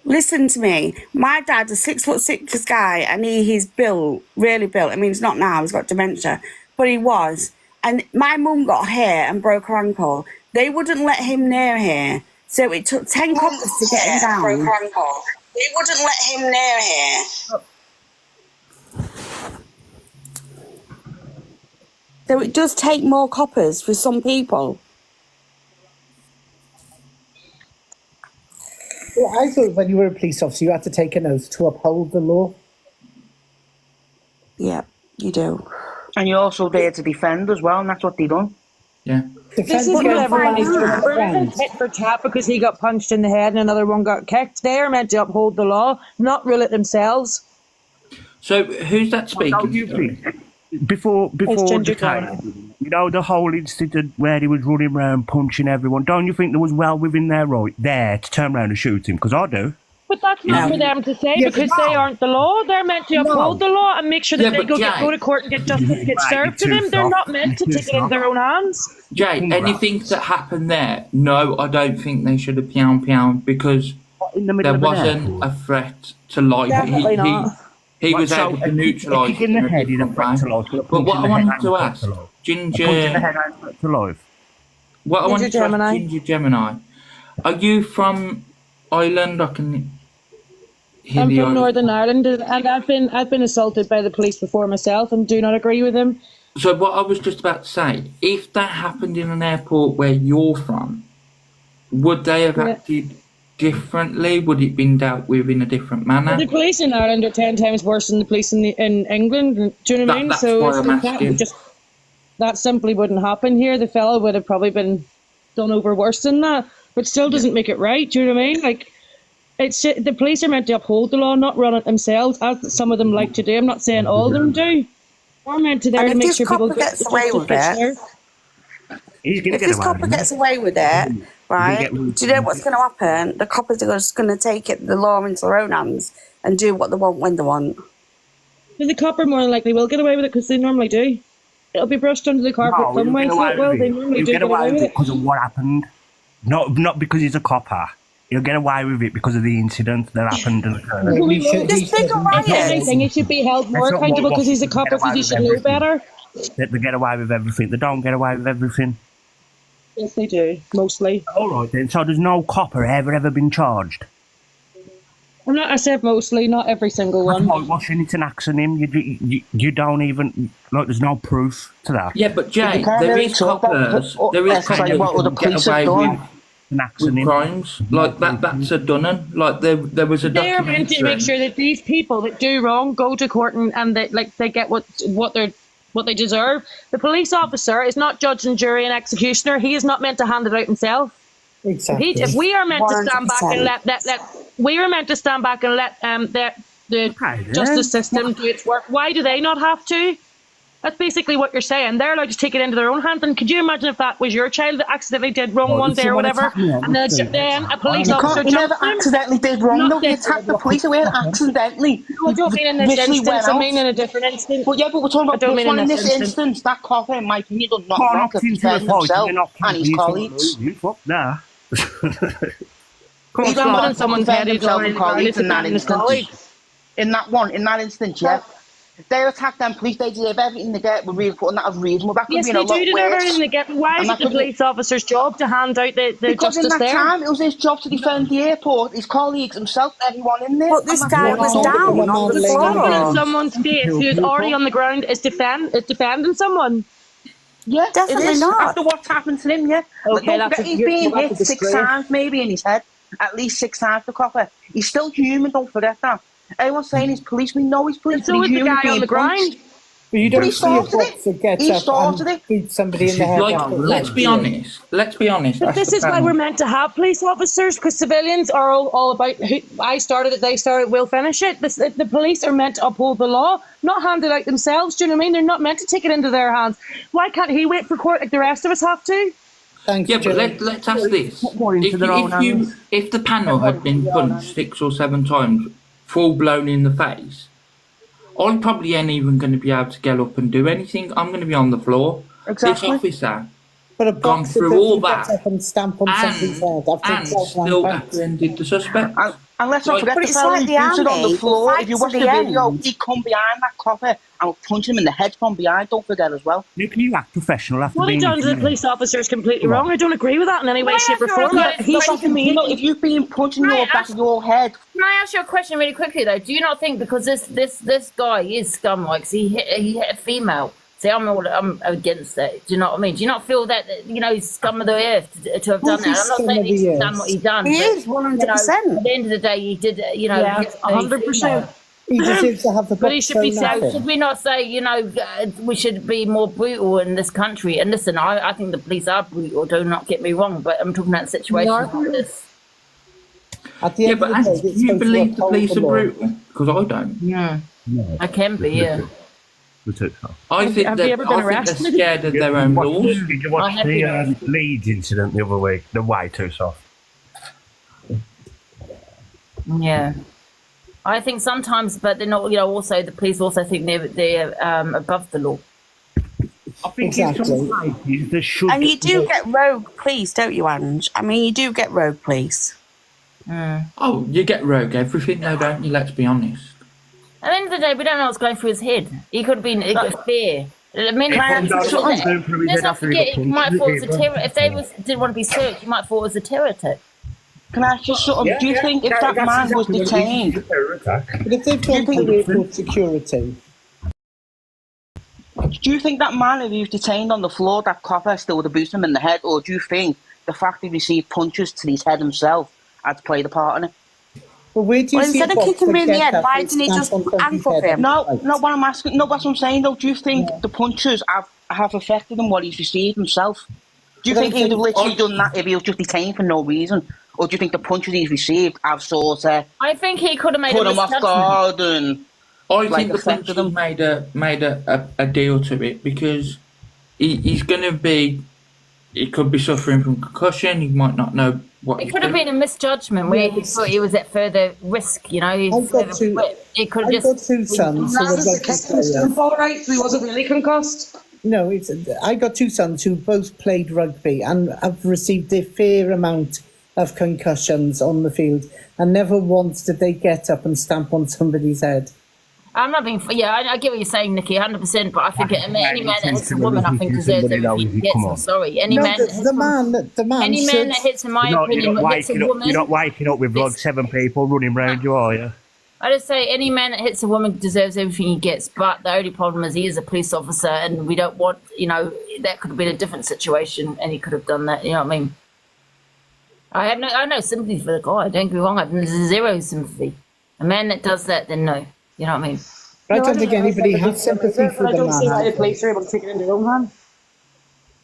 [SPEAKER 6] Listen to me. My dad's a 6'6" guy, and he's built, really built. I mean, he's not now, he's got dementia, but he was. And my mum got here and broke her ankle. They wouldn't let him near here. So it took 10 coppers to get him down.
[SPEAKER 9] Broke her ankle. They wouldn't let him near here.
[SPEAKER 6] So it does take more coppers for some people.
[SPEAKER 1] Well, I thought when you were a police officer, you had to take an oath to uphold the law.
[SPEAKER 6] Yeah, you do.
[SPEAKER 8] And you're also there to defend as well, and that's what they done.
[SPEAKER 3] Yeah.
[SPEAKER 10] This is what everyone is doing. Hit for chat because he got punched in the head and another one got kicked. They are meant to uphold the law, not rule it themselves.
[SPEAKER 3] So who's that
[SPEAKER 4] Don't you
[SPEAKER 3] speaking?
[SPEAKER 4] think, before
[SPEAKER 10] Ginger
[SPEAKER 4] the case, you know, the whole incident where he was running around punching everyone, don't you think there was well within their right there to turn around and shoot him? Because I do.
[SPEAKER 10] But that's not for them to say
[SPEAKER 1] Yeah,
[SPEAKER 10] because
[SPEAKER 1] but
[SPEAKER 10] they aren't the law. They're meant to uphold the law and make sure that
[SPEAKER 3] Yeah,
[SPEAKER 10] they
[SPEAKER 3] but
[SPEAKER 10] go
[SPEAKER 3] Jay-
[SPEAKER 10] to court and get justice get
[SPEAKER 4] Right,
[SPEAKER 10] served to
[SPEAKER 4] you're
[SPEAKER 10] them.
[SPEAKER 4] too
[SPEAKER 10] They're not
[SPEAKER 4] soft.
[SPEAKER 10] meant to
[SPEAKER 4] You're
[SPEAKER 10] take
[SPEAKER 4] too
[SPEAKER 10] it in their own hands.
[SPEAKER 3] Jay, anything that happened there, no, I don't think they should have pound because
[SPEAKER 4] In the middle
[SPEAKER 3] there
[SPEAKER 4] of an
[SPEAKER 3] wasn't
[SPEAKER 4] airport.
[SPEAKER 3] a threat to life.
[SPEAKER 10] Definitely not.
[SPEAKER 3] He was
[SPEAKER 4] So,
[SPEAKER 3] able to
[SPEAKER 4] a
[SPEAKER 3] neutralise
[SPEAKER 4] kick in the
[SPEAKER 3] it in a
[SPEAKER 4] head is a
[SPEAKER 3] different
[SPEAKER 4] threat
[SPEAKER 3] way.
[SPEAKER 4] to life, but a
[SPEAKER 3] But
[SPEAKER 4] punch
[SPEAKER 3] what
[SPEAKER 4] in
[SPEAKER 3] I
[SPEAKER 4] the head
[SPEAKER 3] wanted
[SPEAKER 4] ain't
[SPEAKER 3] to
[SPEAKER 4] a threat
[SPEAKER 3] ask,
[SPEAKER 4] to life. A punch in the
[SPEAKER 3] Ginger,
[SPEAKER 4] head ain't a threat to life.
[SPEAKER 3] what I wanted to
[SPEAKER 10] Gemini.
[SPEAKER 3] ask Ginger Gemini, are you from Ireland? I can hear
[SPEAKER 10] I'm
[SPEAKER 3] the
[SPEAKER 10] from
[SPEAKER 3] Irish.
[SPEAKER 10] Northern Ireland and I've been assaulted by the police before myself and do not agree with them.
[SPEAKER 3] So what I was just about to say, if that happened in an airport where you're from, would they have
[SPEAKER 10] Yeah.
[SPEAKER 3] acted differently? Would it been dealt with in a different manner?
[SPEAKER 10] The police in Ireland are 10 times worse than the police in England. Do you know what I mean?
[SPEAKER 3] That's
[SPEAKER 10] So
[SPEAKER 3] why
[SPEAKER 10] it's
[SPEAKER 3] I'm
[SPEAKER 10] that
[SPEAKER 3] asking.
[SPEAKER 10] that simply wouldn't happen here. The fella would have probably been done over worse than that, but still doesn't make it right. Do you know what I mean? Like, the police are meant to uphold the law, not run it themselves, as some of them like to do. I'm not saying all of them do. We're meant to there
[SPEAKER 6] And
[SPEAKER 10] to
[SPEAKER 6] if
[SPEAKER 10] make
[SPEAKER 6] this
[SPEAKER 10] sure people
[SPEAKER 6] copper
[SPEAKER 10] get
[SPEAKER 6] gets away with it,
[SPEAKER 10] served.
[SPEAKER 4] He's going to
[SPEAKER 6] if
[SPEAKER 4] get
[SPEAKER 6] this
[SPEAKER 4] away
[SPEAKER 6] copper
[SPEAKER 4] with
[SPEAKER 6] gets
[SPEAKER 4] it.
[SPEAKER 6] away with it, right,
[SPEAKER 4] get-
[SPEAKER 6] do you know what's going to happen? The coppers are just going to take the law into their own hands and do what they want when they want.
[SPEAKER 10] But the copper more than likely will get away with it because they normally do. It'll be brushed under the carpet
[SPEAKER 4] No,
[SPEAKER 10] some
[SPEAKER 4] he'll
[SPEAKER 10] way,
[SPEAKER 4] get
[SPEAKER 10] so
[SPEAKER 4] away
[SPEAKER 10] it will.
[SPEAKER 4] with
[SPEAKER 10] They
[SPEAKER 4] it.
[SPEAKER 10] normally
[SPEAKER 4] He'll
[SPEAKER 10] do
[SPEAKER 4] get away with it
[SPEAKER 10] it.
[SPEAKER 4] because of what happened. Not because he's a copper. He'll get away with it because of the incident that happened and occurred.
[SPEAKER 1] No, he should, he
[SPEAKER 6] Just bigger
[SPEAKER 1] shouldn't
[SPEAKER 6] riots.
[SPEAKER 10] If
[SPEAKER 1] have
[SPEAKER 10] anything,
[SPEAKER 1] been.
[SPEAKER 10] he should be held more
[SPEAKER 4] That's not
[SPEAKER 10] accountable
[SPEAKER 4] what
[SPEAKER 10] because he's a
[SPEAKER 4] get
[SPEAKER 10] copper,
[SPEAKER 4] away
[SPEAKER 10] because he
[SPEAKER 4] with
[SPEAKER 10] should know
[SPEAKER 4] everything.
[SPEAKER 10] better.
[SPEAKER 4] They get away with everything. They don't get away with everything.
[SPEAKER 10] Yes, they do, mostly.
[SPEAKER 4] All right then. So there's no copper ever been charged.
[SPEAKER 10] I said mostly, not every single
[SPEAKER 4] That's
[SPEAKER 10] one.
[SPEAKER 4] whitewashing. It's an acronym. You don't even like. There's no proof to that.
[SPEAKER 3] Yeah, but Jay,
[SPEAKER 8] You can't
[SPEAKER 3] there
[SPEAKER 8] really
[SPEAKER 3] is
[SPEAKER 8] talk about
[SPEAKER 3] coppers.
[SPEAKER 8] what-
[SPEAKER 3] There is
[SPEAKER 8] that's like
[SPEAKER 3] coppers
[SPEAKER 8] what
[SPEAKER 3] who
[SPEAKER 8] the
[SPEAKER 3] get
[SPEAKER 8] police have
[SPEAKER 3] away
[SPEAKER 8] done.
[SPEAKER 3] with
[SPEAKER 4] An acronym.
[SPEAKER 3] crimes like that. That's a done. Like there was a
[SPEAKER 10] They're meant to make
[SPEAKER 3] documentary.
[SPEAKER 10] sure that these people that do wrong go to court and they get what they deserve. The police officer is not judge and jury and executioner. He is not meant to hand it out himself.
[SPEAKER 1] Exactly.
[SPEAKER 10] If we are meant to stand back and
[SPEAKER 6] 100%.
[SPEAKER 10] let we are meant to stand back and let the
[SPEAKER 4] Okay, then.
[SPEAKER 10] justice system do its work. Why do they not have to? That's basically what you're saying. They're allowed to take it into their own hands. And could you imagine if that was your child that accidentally did wrong one day or whatever, and then a police officer
[SPEAKER 8] You never
[SPEAKER 10] jumped them?
[SPEAKER 8] accidentally did wrong,
[SPEAKER 10] Not
[SPEAKER 8] though. You
[SPEAKER 10] this-
[SPEAKER 8] attacked the police. They weren't accidentally.
[SPEAKER 10] I don't mean in this
[SPEAKER 8] Literally
[SPEAKER 10] instance.
[SPEAKER 8] went
[SPEAKER 10] I
[SPEAKER 8] out.
[SPEAKER 10] mean in a different instance.
[SPEAKER 8] But yeah, but we're talking
[SPEAKER 10] I
[SPEAKER 8] about
[SPEAKER 10] don't
[SPEAKER 8] this
[SPEAKER 10] mean
[SPEAKER 8] one.
[SPEAKER 10] in
[SPEAKER 8] In
[SPEAKER 10] this
[SPEAKER 8] this
[SPEAKER 10] instance.
[SPEAKER 8] instance, that copper, in my opinion, done not
[SPEAKER 4] Can't
[SPEAKER 8] wrong
[SPEAKER 4] opt
[SPEAKER 8] to
[SPEAKER 4] into a
[SPEAKER 8] defend
[SPEAKER 4] fight
[SPEAKER 8] himself
[SPEAKER 4] and not
[SPEAKER 8] and his
[SPEAKER 4] you start
[SPEAKER 8] colleagues.
[SPEAKER 4] losing. Fuck that.
[SPEAKER 8] He
[SPEAKER 10] Someone
[SPEAKER 8] done
[SPEAKER 10] in
[SPEAKER 8] not
[SPEAKER 10] someone's
[SPEAKER 8] defend
[SPEAKER 10] head who's
[SPEAKER 8] himself
[SPEAKER 10] already
[SPEAKER 8] and colleagues in that
[SPEAKER 10] defending his
[SPEAKER 8] instance.
[SPEAKER 10] colleagues.
[SPEAKER 8] In that instance, yeah. They attack them police, they deserve everything they get. We're really putting that as reasonable. That could
[SPEAKER 10] Yes,
[SPEAKER 8] be
[SPEAKER 10] they
[SPEAKER 8] a lot
[SPEAKER 10] do deserve
[SPEAKER 8] worse.
[SPEAKER 10] everything they get. But why
[SPEAKER 8] And
[SPEAKER 10] is
[SPEAKER 8] that
[SPEAKER 10] it the
[SPEAKER 8] could be-
[SPEAKER 10] police officer's job to hand out the
[SPEAKER 8] Because in
[SPEAKER 10] justice
[SPEAKER 8] that
[SPEAKER 10] there?
[SPEAKER 8] time, it was his job to defend the airport, his colleagues, himself, everyone in there.
[SPEAKER 6] But this
[SPEAKER 8] And that's
[SPEAKER 6] guy
[SPEAKER 8] what
[SPEAKER 6] was
[SPEAKER 8] it's all
[SPEAKER 6] down
[SPEAKER 8] about.
[SPEAKER 6] on the
[SPEAKER 10] Stomping in
[SPEAKER 6] floor.
[SPEAKER 10] someone's face who's already on the ground is defending someone.
[SPEAKER 8] Yeah,
[SPEAKER 6] Definitely
[SPEAKER 8] it is.
[SPEAKER 6] not.
[SPEAKER 8] After what's happened to him, yeah. But
[SPEAKER 10] Okay,
[SPEAKER 8] don't forget, he's been hit 6 times maybe in his head. At least 6 times for copper. He's still human, don't forget that. Everyone's saying he's police, we know he's police,
[SPEAKER 10] And so
[SPEAKER 8] but
[SPEAKER 10] is
[SPEAKER 8] he's
[SPEAKER 10] the
[SPEAKER 8] human
[SPEAKER 10] guy on
[SPEAKER 8] being
[SPEAKER 10] the ground.
[SPEAKER 8] punched.
[SPEAKER 1] But you
[SPEAKER 8] But
[SPEAKER 1] don't
[SPEAKER 8] he
[SPEAKER 1] see a
[SPEAKER 8] started it.
[SPEAKER 1] boxer get
[SPEAKER 8] He
[SPEAKER 1] up
[SPEAKER 8] started
[SPEAKER 1] and
[SPEAKER 8] it.
[SPEAKER 1] beat somebody in the head.
[SPEAKER 3] Like,
[SPEAKER 1] after
[SPEAKER 3] let's
[SPEAKER 1] that.
[SPEAKER 3] be honest. Let's be honest.
[SPEAKER 10] But
[SPEAKER 3] that's
[SPEAKER 10] this
[SPEAKER 3] the
[SPEAKER 10] is why
[SPEAKER 3] plan.
[SPEAKER 10] we're meant to have police officers, because civilians are all about who I started it, they started, we'll finish it. The police are meant to uphold the law, not hand it out themselves. Do you know what I mean? They're not meant to take it into their hands. Why can't he wait for court like the rest of us have to?
[SPEAKER 1] Thanks,
[SPEAKER 3] Yeah, but
[SPEAKER 1] Joe.
[SPEAKER 3] let's ask this:
[SPEAKER 4] more into their own hands.
[SPEAKER 3] if the panel had been punched 6 or 7 times, full blown in the face, I probably ain't even going to be able to get up and do anything. I'm going to be on the floor.
[SPEAKER 8] Exactly.
[SPEAKER 3] This officer
[SPEAKER 1] But a
[SPEAKER 3] gone
[SPEAKER 1] boxer
[SPEAKER 3] through all
[SPEAKER 1] doesn't get
[SPEAKER 3] that
[SPEAKER 1] up and stamp on somebody's head after
[SPEAKER 3] and
[SPEAKER 1] 12
[SPEAKER 3] still
[SPEAKER 1] round fight.
[SPEAKER 3] apprehended the suspect.
[SPEAKER 8] And let's not forget
[SPEAKER 6] But
[SPEAKER 8] the
[SPEAKER 6] it's
[SPEAKER 8] fella
[SPEAKER 6] like
[SPEAKER 8] who
[SPEAKER 6] the
[SPEAKER 8] booted on the
[SPEAKER 6] army,
[SPEAKER 8] floor.
[SPEAKER 6] they
[SPEAKER 8] If you
[SPEAKER 6] fight
[SPEAKER 8] watch
[SPEAKER 6] to
[SPEAKER 8] the
[SPEAKER 6] the
[SPEAKER 8] video,
[SPEAKER 6] end.
[SPEAKER 8] he come behind that copper and punch him in the head from behind. Don't forget as well.
[SPEAKER 4] Nick, you act professional after
[SPEAKER 10] What he
[SPEAKER 4] being...
[SPEAKER 10] done to the police officer is completely wrong. I don't agree with that in any way,
[SPEAKER 2] Can I
[SPEAKER 10] shape, or
[SPEAKER 2] ask you a
[SPEAKER 10] form. But
[SPEAKER 2] question?
[SPEAKER 10] he should be
[SPEAKER 8] You know, if you've been punching
[SPEAKER 2] Can I
[SPEAKER 8] your back
[SPEAKER 2] ask-
[SPEAKER 8] of your head,
[SPEAKER 2] Can I ask you a question really quickly though? Do you not think because this guy is scum like he hit a female? See, I'm against that. Do you know what I mean? Do you not feel that he's scum of the earth to have done
[SPEAKER 1] Of course
[SPEAKER 2] that? I'm not
[SPEAKER 1] he's
[SPEAKER 2] saying
[SPEAKER 1] scum of
[SPEAKER 2] he's
[SPEAKER 1] the
[SPEAKER 2] done
[SPEAKER 1] earth.
[SPEAKER 2] what he done.
[SPEAKER 6] He
[SPEAKER 2] but,
[SPEAKER 6] is 100%.
[SPEAKER 2] At the end of the day, he did.
[SPEAKER 10] Yeah,
[SPEAKER 2] hit a
[SPEAKER 10] 100%.
[SPEAKER 2] female.
[SPEAKER 1] He deserves to have the
[SPEAKER 10] But he
[SPEAKER 1] box
[SPEAKER 10] should be
[SPEAKER 1] thrown at
[SPEAKER 10] sacked.
[SPEAKER 1] him.
[SPEAKER 2] Should we not say, we should be more brutal in this country? And listen, I think the police are brutal. Do not get me wrong, but I'm talking about situations like this.
[SPEAKER 1] At the
[SPEAKER 3] Yeah,
[SPEAKER 1] end
[SPEAKER 3] but
[SPEAKER 1] of the day,
[SPEAKER 3] Angie,
[SPEAKER 1] it's
[SPEAKER 3] do you
[SPEAKER 1] supposed to
[SPEAKER 3] believe the
[SPEAKER 1] uphold
[SPEAKER 3] police are
[SPEAKER 1] law.
[SPEAKER 3] brutal? Because I don't.
[SPEAKER 2] Yeah,
[SPEAKER 4] No,
[SPEAKER 2] I can be. Yeah.
[SPEAKER 4] we took that.
[SPEAKER 3] I think
[SPEAKER 10] have you ever been
[SPEAKER 3] they're
[SPEAKER 10] arrested?
[SPEAKER 3] scared of their own laws.
[SPEAKER 4] Did you watch
[SPEAKER 2] I have
[SPEAKER 4] the
[SPEAKER 2] been.
[SPEAKER 4] Leeds incident the other week? They're way too soft.
[SPEAKER 2] Yeah. I think sometimes, but they're not. Also the police also think they're above the law.
[SPEAKER 4] I think
[SPEAKER 1] Exactly.
[SPEAKER 4] in some places there should...
[SPEAKER 6] And you do get rogue police, don't you, Ange? I mean, you do get rogue police.
[SPEAKER 3] Oh, you get rogue everything though, don't you? Let's be honest.
[SPEAKER 2] At the end of the day, we don't know what's going through his head. He could have been fear. I mean, let's not forget, he might have thought it was a terror. If they didn't want to be searched, he might have thought it was a terror attack.
[SPEAKER 8] can I ask you something? Do you think if that man was detained,
[SPEAKER 1] But if they've gone through airport security,
[SPEAKER 8] do you think that man, if he was detained on the floor, that copper still would have boosted him in the head? Or do you think the fact he received punches to his head himself had played a part in it?
[SPEAKER 1] but where do you
[SPEAKER 6] Well,
[SPEAKER 1] see
[SPEAKER 6] instead
[SPEAKER 1] a
[SPEAKER 6] of kicking
[SPEAKER 1] boxer
[SPEAKER 6] him in the
[SPEAKER 1] get
[SPEAKER 6] head,
[SPEAKER 1] up
[SPEAKER 6] why
[SPEAKER 1] and
[SPEAKER 6] didn't he
[SPEAKER 1] stamp
[SPEAKER 6] just
[SPEAKER 1] on somebody's
[SPEAKER 6] ankle
[SPEAKER 1] head
[SPEAKER 6] him?
[SPEAKER 1] after
[SPEAKER 8] No,
[SPEAKER 1] fight?
[SPEAKER 8] no, what I'm asking, no, what I'm saying though, do you think the punches have affected him what he's received himself? Do you
[SPEAKER 1] But
[SPEAKER 8] think
[SPEAKER 1] I
[SPEAKER 8] he would have
[SPEAKER 1] think-
[SPEAKER 8] literally done that if he was just detained for no reason? Or do you think the punches he's received have sort of
[SPEAKER 2] I think he could have made
[SPEAKER 8] put
[SPEAKER 2] a
[SPEAKER 8] him off
[SPEAKER 2] misjudgment.
[SPEAKER 8] guard and
[SPEAKER 3] I
[SPEAKER 8] like
[SPEAKER 3] think the
[SPEAKER 8] affected
[SPEAKER 3] punches
[SPEAKER 8] him?
[SPEAKER 3] made a deal to it because he's going to be. He could be suffering from concussion. He might not know what.
[SPEAKER 2] It could have been a misjudgment where he thought he was at further risk, He
[SPEAKER 1] I've got two-
[SPEAKER 2] It could have
[SPEAKER 1] I've got
[SPEAKER 2] just.
[SPEAKER 1] two sons who are rugby players.
[SPEAKER 10] all right, so he wasn't really concussed.
[SPEAKER 1] No, I got two sons who both played rugby and have received a fair amount of concussions on the field, and never once did they get up and stamp on somebody's head.
[SPEAKER 2] I'm not being. Yeah, I get what you're saying, Nikki, 100%. But I think any man that hits a woman, I think deserves everything he gets. I'm sorry. Any
[SPEAKER 1] No,
[SPEAKER 2] man.
[SPEAKER 1] the man
[SPEAKER 2] Any
[SPEAKER 1] should.
[SPEAKER 2] man that hits, in my opinion, that hits a woman.
[SPEAKER 4] You're not waking up with like 7 people running round you, are you?
[SPEAKER 2] I just say any man that hits a woman deserves everything he gets. But the only problem is he is a police officer, and we don't want. That could have been a different situation, and he could have done that. You know what I mean? I have no sympathy for the guy. Don't get me wrong. I have zero sympathy. A man that does that, then no. You know what I mean?
[SPEAKER 1] I don't think anybody has sympathy for
[SPEAKER 10] I
[SPEAKER 1] the
[SPEAKER 10] don't see why the
[SPEAKER 1] man.
[SPEAKER 10] police are able to take it into their own hands.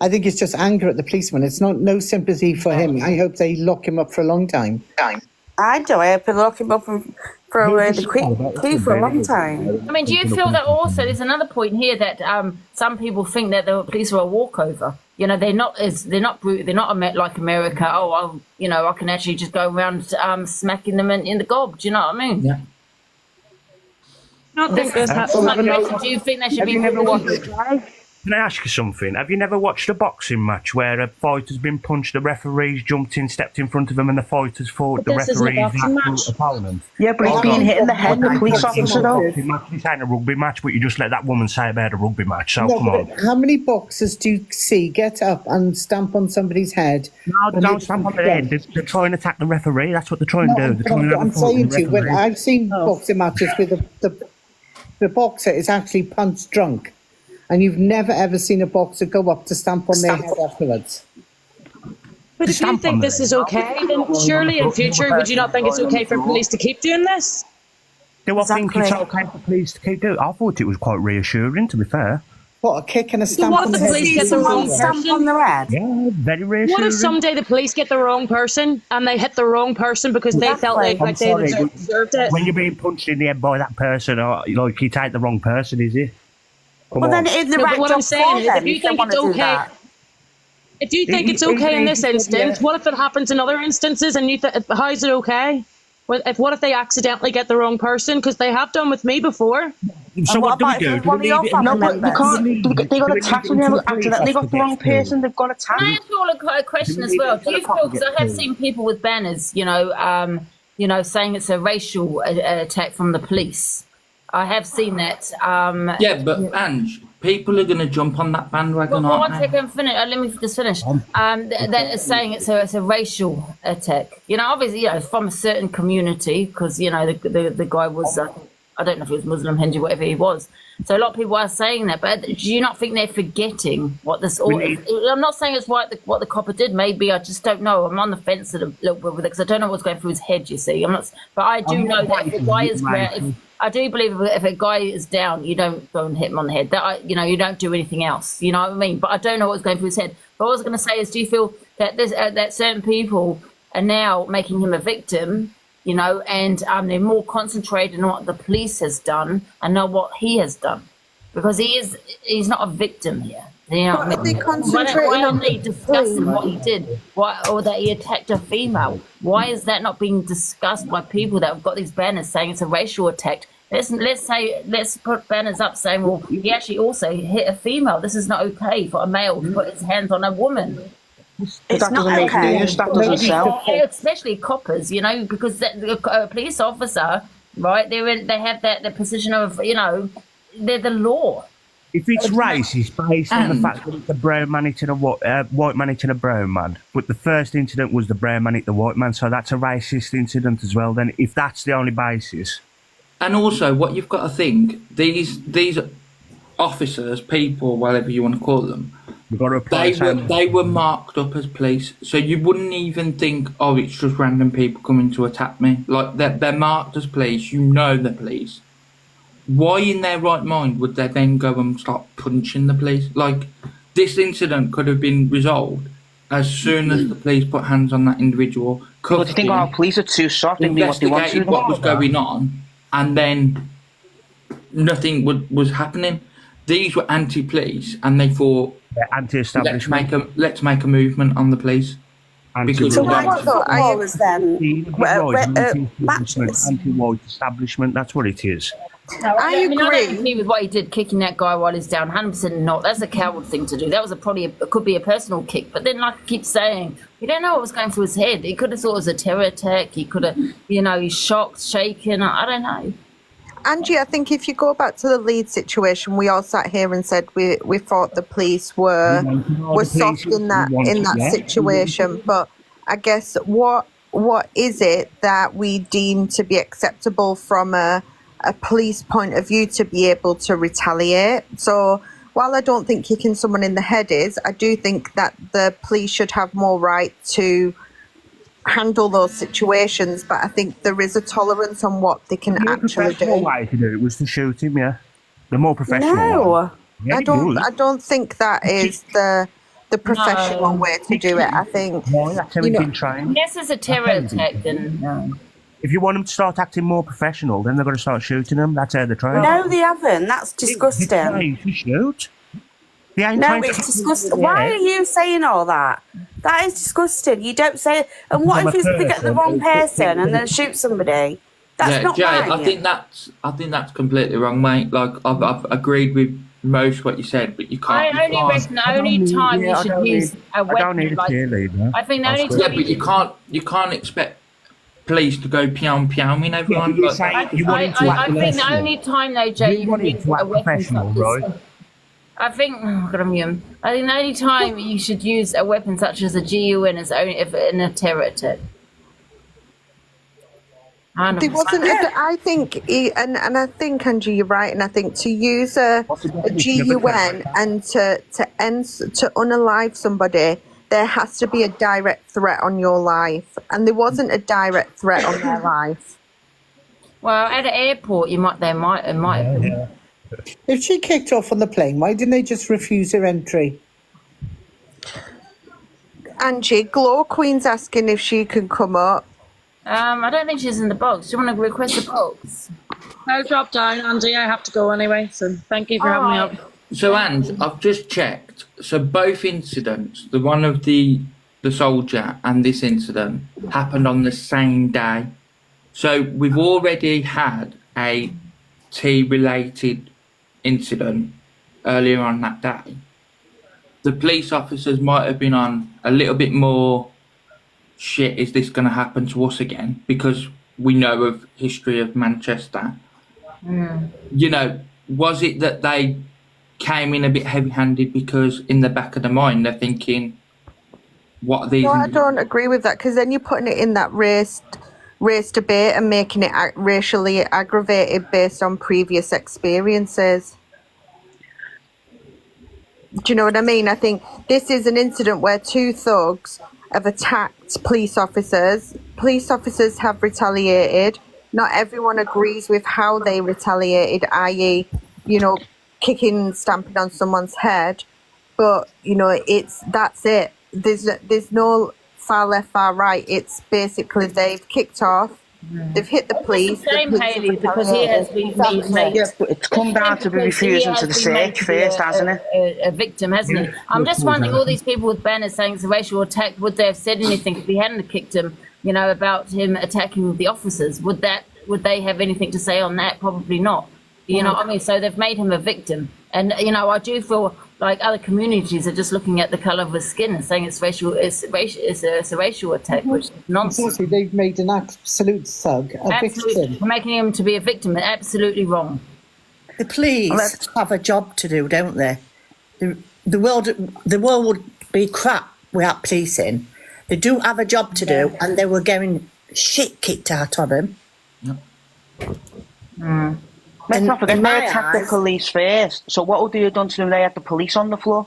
[SPEAKER 1] I think it's just anger at the policeman. It's no sympathy for him. I hope they lock him up for a long time.
[SPEAKER 6] I do. I have been locking him up for the quick key for a long time.
[SPEAKER 2] I mean, do you feel that also? There's another point here that some people think that the police are a walkover. They're not brutal. They're not like America. Oh, I can actually just go around smacking them in the gob. Do you know what I mean?
[SPEAKER 3] Yeah.
[SPEAKER 10] I don't think this
[SPEAKER 2] That's my question. Do you think they should
[SPEAKER 4] Have
[SPEAKER 2] be
[SPEAKER 4] you never
[SPEAKER 2] more
[SPEAKER 4] watched? Can I ask you something? Have you never watched a boxing match where a fighter's been punched, the referee's jumped in, stepped in front of him, and the fighter's fought the
[SPEAKER 10] But this isn't a
[SPEAKER 4] referee's
[SPEAKER 10] boxing
[SPEAKER 4] natural
[SPEAKER 10] match.
[SPEAKER 4] opponent?
[SPEAKER 8] Yeah, but he's being hit in the head, the police officer though.
[SPEAKER 4] This ain't a rugby match, but you just let that woman say about a rugby match. So
[SPEAKER 1] No,
[SPEAKER 4] come on.
[SPEAKER 1] but how many boxers do you see get up and stamp on somebody's head?
[SPEAKER 4] No, they don't stamp on their head. They're trying to attack the referee. That's what they're trying to do. They're trying to have
[SPEAKER 1] I'm
[SPEAKER 4] a fight
[SPEAKER 1] saying
[SPEAKER 4] with
[SPEAKER 1] to
[SPEAKER 4] the
[SPEAKER 1] you, when
[SPEAKER 4] referee.
[SPEAKER 1] I've seen boxing matches where the boxer is actually punch drunk, and you've never ever seen a boxer go up to stamp on their head afterwards.
[SPEAKER 10] But if you
[SPEAKER 4] Stamp on
[SPEAKER 10] think this
[SPEAKER 4] them.
[SPEAKER 10] is okay, then surely in future would you not think it's okay for police to keep doing this?
[SPEAKER 4] Do I think it's
[SPEAKER 6] Exactly.
[SPEAKER 4] okay for police to keep doing? I thought it was quite reassuring, to be fair.
[SPEAKER 1] What, a kick and a stamp
[SPEAKER 10] what
[SPEAKER 1] on
[SPEAKER 10] if
[SPEAKER 1] the
[SPEAKER 10] the
[SPEAKER 1] head?
[SPEAKER 10] police
[SPEAKER 1] is
[SPEAKER 10] get the wrong
[SPEAKER 1] easy.
[SPEAKER 6] Stamp on their head.
[SPEAKER 4] Yeah, very reassuring.
[SPEAKER 10] What if someday the police get the wrong person and they hit the wrong person because they felt like
[SPEAKER 4] I'm
[SPEAKER 10] they
[SPEAKER 4] sorry,
[SPEAKER 10] deserved it?
[SPEAKER 4] when you're being punched in the head by that person, like, you take the wrong person, is he? Come
[SPEAKER 6] Well,
[SPEAKER 4] on.
[SPEAKER 6] then in the
[SPEAKER 10] No,
[SPEAKER 6] right
[SPEAKER 10] but what
[SPEAKER 6] job
[SPEAKER 10] I'm saying
[SPEAKER 6] for
[SPEAKER 10] is,
[SPEAKER 6] them
[SPEAKER 10] if you
[SPEAKER 6] if they
[SPEAKER 10] think
[SPEAKER 6] want
[SPEAKER 10] it's
[SPEAKER 6] to do
[SPEAKER 10] okay,
[SPEAKER 6] that.
[SPEAKER 10] If you think it's okay in this instance, what if it happens in other instances and how is it okay? What if they accidentally get the wrong person? Because they have done with me before.
[SPEAKER 4] So what do we do? Do we leave it in
[SPEAKER 8] No,
[SPEAKER 4] the
[SPEAKER 8] but you can't. They got a tax on you after that. They got the wrong person. They've got a tax.
[SPEAKER 2] Can I ask you all a question as well? Do you feel, because I have seen people with banners, saying it's a racial attack from the police. I have seen that.
[SPEAKER 3] Yeah, but Ange, people are going to jump on that bandwagon,
[SPEAKER 2] Well,
[SPEAKER 3] aren't
[SPEAKER 2] one
[SPEAKER 3] they?
[SPEAKER 2] second, let me just finish. That is saying it's a racial attack. Obviously, it's from a certain community because the guy was I don't know if he was Muslim, Hindu, whatever he was. So a lot of people are saying that, but do you not think they're forgetting what this all? I'm not saying it's what the copper did. Maybe I just don't know. I'm on the fence a little bit with it because I don't know what's going through his head. You see, I'm not, but I do know that if a guy is I do believe if a guy is down, you don't go and hit him on the head. That you don't do anything else. You know what I mean? But I don't know what's going through his head. But what I was going to say is, do you feel that that certain people are now making him a victim? And they're more concentrated on what the police has done and not what he has done, because he's not a victim here.
[SPEAKER 5] But they concentrating
[SPEAKER 2] why
[SPEAKER 5] on
[SPEAKER 2] aren't they discussing what he did? Or that he attacked a female? Why is that not being discussed by people that have got these banners saying it's a racial attack? Let's put banners up saying, well, he actually also hit a female. This is not okay for a male to put his hands on a woman.
[SPEAKER 6] It's not okay.
[SPEAKER 8] That doesn't sell.
[SPEAKER 2] Especially coppers, because a police officer, right? They have the position of, they're the law.
[SPEAKER 4] If it's racist based on the fact that it's a brown man hitting a white man hitting a brown man, but the first incident was the brown man hit the white man, so that's a racist incident as well. Then, if that's the only basis,
[SPEAKER 3] And also, what you've got to think, these officers, people, whatever you want to call them, they were marked up as police, so you wouldn't even think, oh, it's just random people coming to attack me. Like, they're marked as police, they're police. Why in their right mind would they then go and start punching the police? Like, this incident could have been resolved as soon as the police put hands on that individual,
[SPEAKER 8] But you think our police are too soft? They do what they want to.
[SPEAKER 3] investigated what was going on, and then nothing was happening. These were anti-police, and they thought,
[SPEAKER 4] anti-establishment.
[SPEAKER 3] Let's make a movement on the police.
[SPEAKER 6] So why was then matches?
[SPEAKER 4] Anti-white establishment. That's what it is.
[SPEAKER 2] No,
[SPEAKER 5] I
[SPEAKER 2] I don't
[SPEAKER 5] agree.
[SPEAKER 2] agree with what he did, kicking that guy while he's down. 100% not. That's a coward thing to do. That was it could be a personal kick. But then, like I keep saying, you don't know what was going through his head. He could have thought it was a terror attack. He could have, he's shocked, shaken. I don't know.
[SPEAKER 5] Angie, I think if you go back to the Leeds situation, we all sat here and said we thought the police were soft in that situation. But I guess what is it that we deem to be acceptable from a police point of view to be able to retaliate? So while I don't think kicking someone in the head is, I do think that the police should have more right to handle those situations, but I think there is a tolerance on what they can actually do.
[SPEAKER 4] The more way to do it was to shoot him, yeah. The more professional way. Yeah,
[SPEAKER 5] I don't think that is the professional way to do it. I think
[SPEAKER 4] that's how he's been trained.
[SPEAKER 2] Yes, it's a terror attack, then no.
[SPEAKER 4] If you want them to start acting more professional, then they're going to start shooting them. That's how they're trained.
[SPEAKER 6] No, they haven't. That's disgusting.
[SPEAKER 4] They're trained to shoot.
[SPEAKER 6] No, it's disgusting. Why are you saying all that? That is disgusting. You don't say. And what if they get the wrong person and then shoot somebody? That's not
[SPEAKER 3] Jay,
[SPEAKER 6] right.
[SPEAKER 3] I think that's completely wrong, mate. Like, I've agreed with most what you said, but you can't.
[SPEAKER 2] I only reckon the only time you should use a weapon.
[SPEAKER 4] I don't need a cheerleader.
[SPEAKER 2] I think the only time.
[SPEAKER 3] Yeah, but you can't expect police to go piam everyone.
[SPEAKER 4] Yeah,
[SPEAKER 2] I think the only time though, Jay, you can use a weapon.
[SPEAKER 4] Right?
[SPEAKER 2] I think the only time you should use a weapon such as a GUN is only if in a terror attack.
[SPEAKER 5] There wasn't. I think, and I think, Angie, you're right. And I think to use a GUN and to unalive somebody, there has to be a direct threat on your life, and there wasn't a direct threat on their life.
[SPEAKER 2] Well, at an airport, it might have been.
[SPEAKER 1] If she kicked off on the plane, why didn't they just refuse her entry?
[SPEAKER 5] Angie, Glow Queen's asking if she can come up.
[SPEAKER 2] I don't think she's in the box. Do you want to request a box?
[SPEAKER 10] I'll drop down, Angie. I have to go anyway, so thank you for having me up.
[SPEAKER 3] So, Ange, I've just checked. So, both incidents, the one of the soldier and this incident, happened on the same day. So, we've already had a tea-related incident earlier on that day. The police officers might have been on a little bit more shit. Is this going to happen to us again? Because we know of history of Manchester. You know, was it that they came in a bit heavy-handed because in the back of the mind they're thinking, what are these?
[SPEAKER 5] No, I don't agree with that, because then you're putting it in that race debate and making it racially aggravated based on previous experiences. Do you know what I mean? I think this is an incident where two thugs have attacked police officers. Police officers have retaliated. Not everyone agrees with how they retaliated, i.e., you know, kicking, stamping on someone's head. But, you know, that's it. There's no far left, far right. It's basically they've kicked off. They've hit the police.
[SPEAKER 2] It's a shame, Hayley, because he has been made.
[SPEAKER 8] Yeah, but it's come down to be refusing to the search first, hasn't it?
[SPEAKER 2] A victim, hasn't he? I'm just wondering, all these people with banners saying it's a racial attack, would they have said anything if he hadn't kicked him, you know, about him attacking the officers? Would they have anything to say on that? Probably not. You know what I mean? So they've made him a victim. And, you know, I do feel like other communities are just looking at the colour of his skin and saying it's a racial attack, which is nonsense.
[SPEAKER 1] Exactly, they've made an absolute thug, a victim.
[SPEAKER 2] Making him to be a victim is absolutely wrong.
[SPEAKER 11] The police have a job to do, don't they? The world would be crap without policing. They do have a job to do, and they were getting shit kicked out of them.
[SPEAKER 8] Let's not forget they attacked the police first. So what would they have done to them? They had the police on the floor.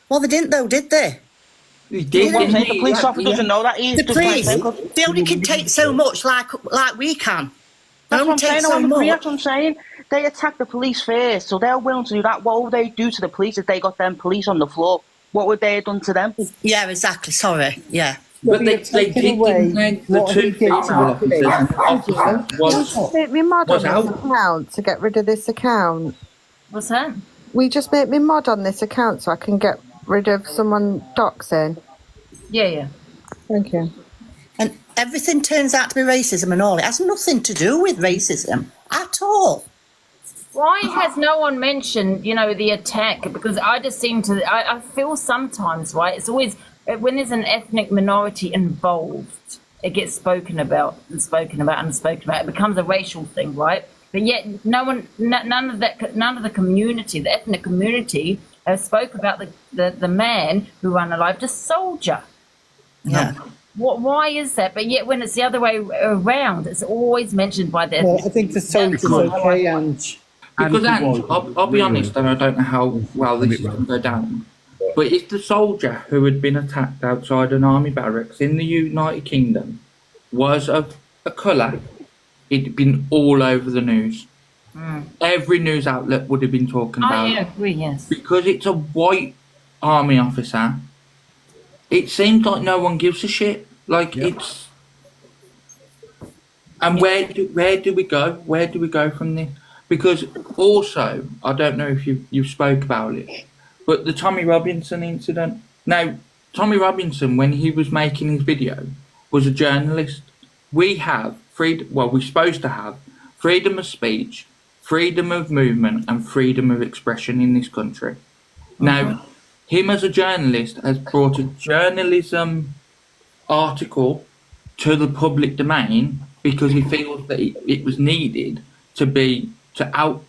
[SPEAKER 11] Well, they didn't though, did they?
[SPEAKER 3] They did.
[SPEAKER 8] The police officer doesn't know that.
[SPEAKER 11] The police, they only can take so much, like we can.
[SPEAKER 8] That's what I'm saying. That's what I'm saying. They attacked the police first, so they're willing to do that. What would they do to the police if they got them police on the floor? What would they have done to them?
[SPEAKER 11] Yeah, exactly. Sorry. Yeah.
[SPEAKER 3] But they did the two female officers.
[SPEAKER 5] Make me mod on this account to get rid of this account.
[SPEAKER 2] What's that?
[SPEAKER 5] We just make me mod on this account so I can get rid of someone doxing.
[SPEAKER 2] Yeah.
[SPEAKER 5] Thank you.
[SPEAKER 11] And everything turns out to be racism and all. It has nothing to do with racism at all.
[SPEAKER 2] Why has no one mentioned, you know, the attack? Because I just seem to, I feel sometimes, right, it's always, when there's an ethnic minority involved, it gets spoken about and spoken about and spoken about. It becomes a racial thing, right? But yet none of the community, the ethnic community, spoke about the man who ran alive, just soldier.
[SPEAKER 11] Yeah.
[SPEAKER 2] Why is that? But yet when it's the other way around, it's always mentioned by the ethnic.
[SPEAKER 1] Well, I think the soldier's okay, Ange.
[SPEAKER 3] Because, Ange, I'll be honest, and I don't know how well this is going to go down, but if the soldier who had been attacked outside an army barracks in the United Kingdom was of a colour, it'd been all over the news. Every news outlet would have been talking about it.
[SPEAKER 2] I agree, yes.
[SPEAKER 3] Because it's a white army officer, it seems like no one gives a shit. Like, it's... And where do we go? Where do we go from this? Because also, I don't know if you spoke about it, but the Tommy Robinson incident. Now, Tommy Robinson, when he was making his video, was a journalist. We have we're supposed to have freedom of speech, freedom of movement, and freedom of expression in this country. Now, him as a journalist has brought a journalism article to the public domain because he feels that it was needed to out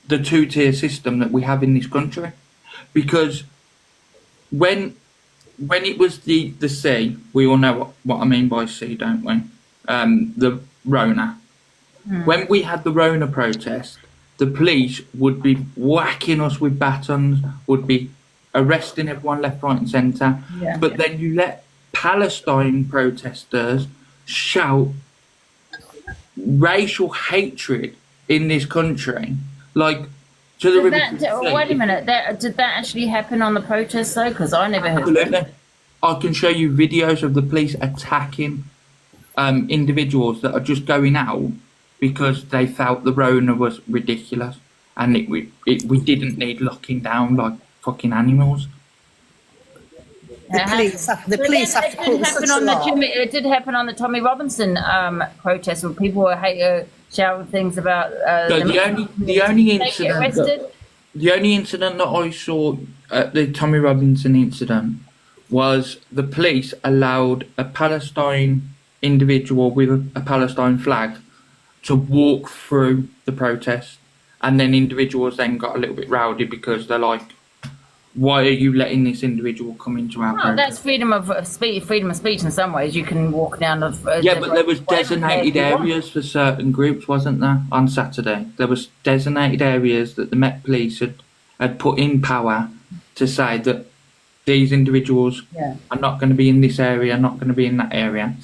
[SPEAKER 3] the two-tier system that we have in this country. Because when it was the C, we all know what I mean by C, don't we? The Rona. When we had the Rona protest, the police would be whacking us with batons, would be arresting everyone left, right and centre. But then you let Palestine protesters shout racial hatred in this country, like to the
[SPEAKER 2] wait a minute, did that actually happen on the protest though? Because I never heard.
[SPEAKER 3] Absolutely. I can show you videos of the police attacking individuals that are just going out because they felt the Rona was ridiculous. and we didn't need locking down like fucking animals.
[SPEAKER 11] The police have to put such a law.
[SPEAKER 2] It did happen on the Tommy Robinson protest where people were shouting things about.
[SPEAKER 3] So the only incident that I saw at the Tommy Robinson incident was the police allowed a Palestine individual with a Palestine flag to walk through the protest, and then individuals then got a little bit rowdy because they're like, why are you letting this individual come into our protest?
[SPEAKER 2] That's freedom of speech in some ways. You can walk down the
[SPEAKER 3] but there was designated areas for certain groups, wasn't there? On Saturday there was designated areas that the Met Police had put in power to say that these individuals are not going to be in this area, not going to be in that area.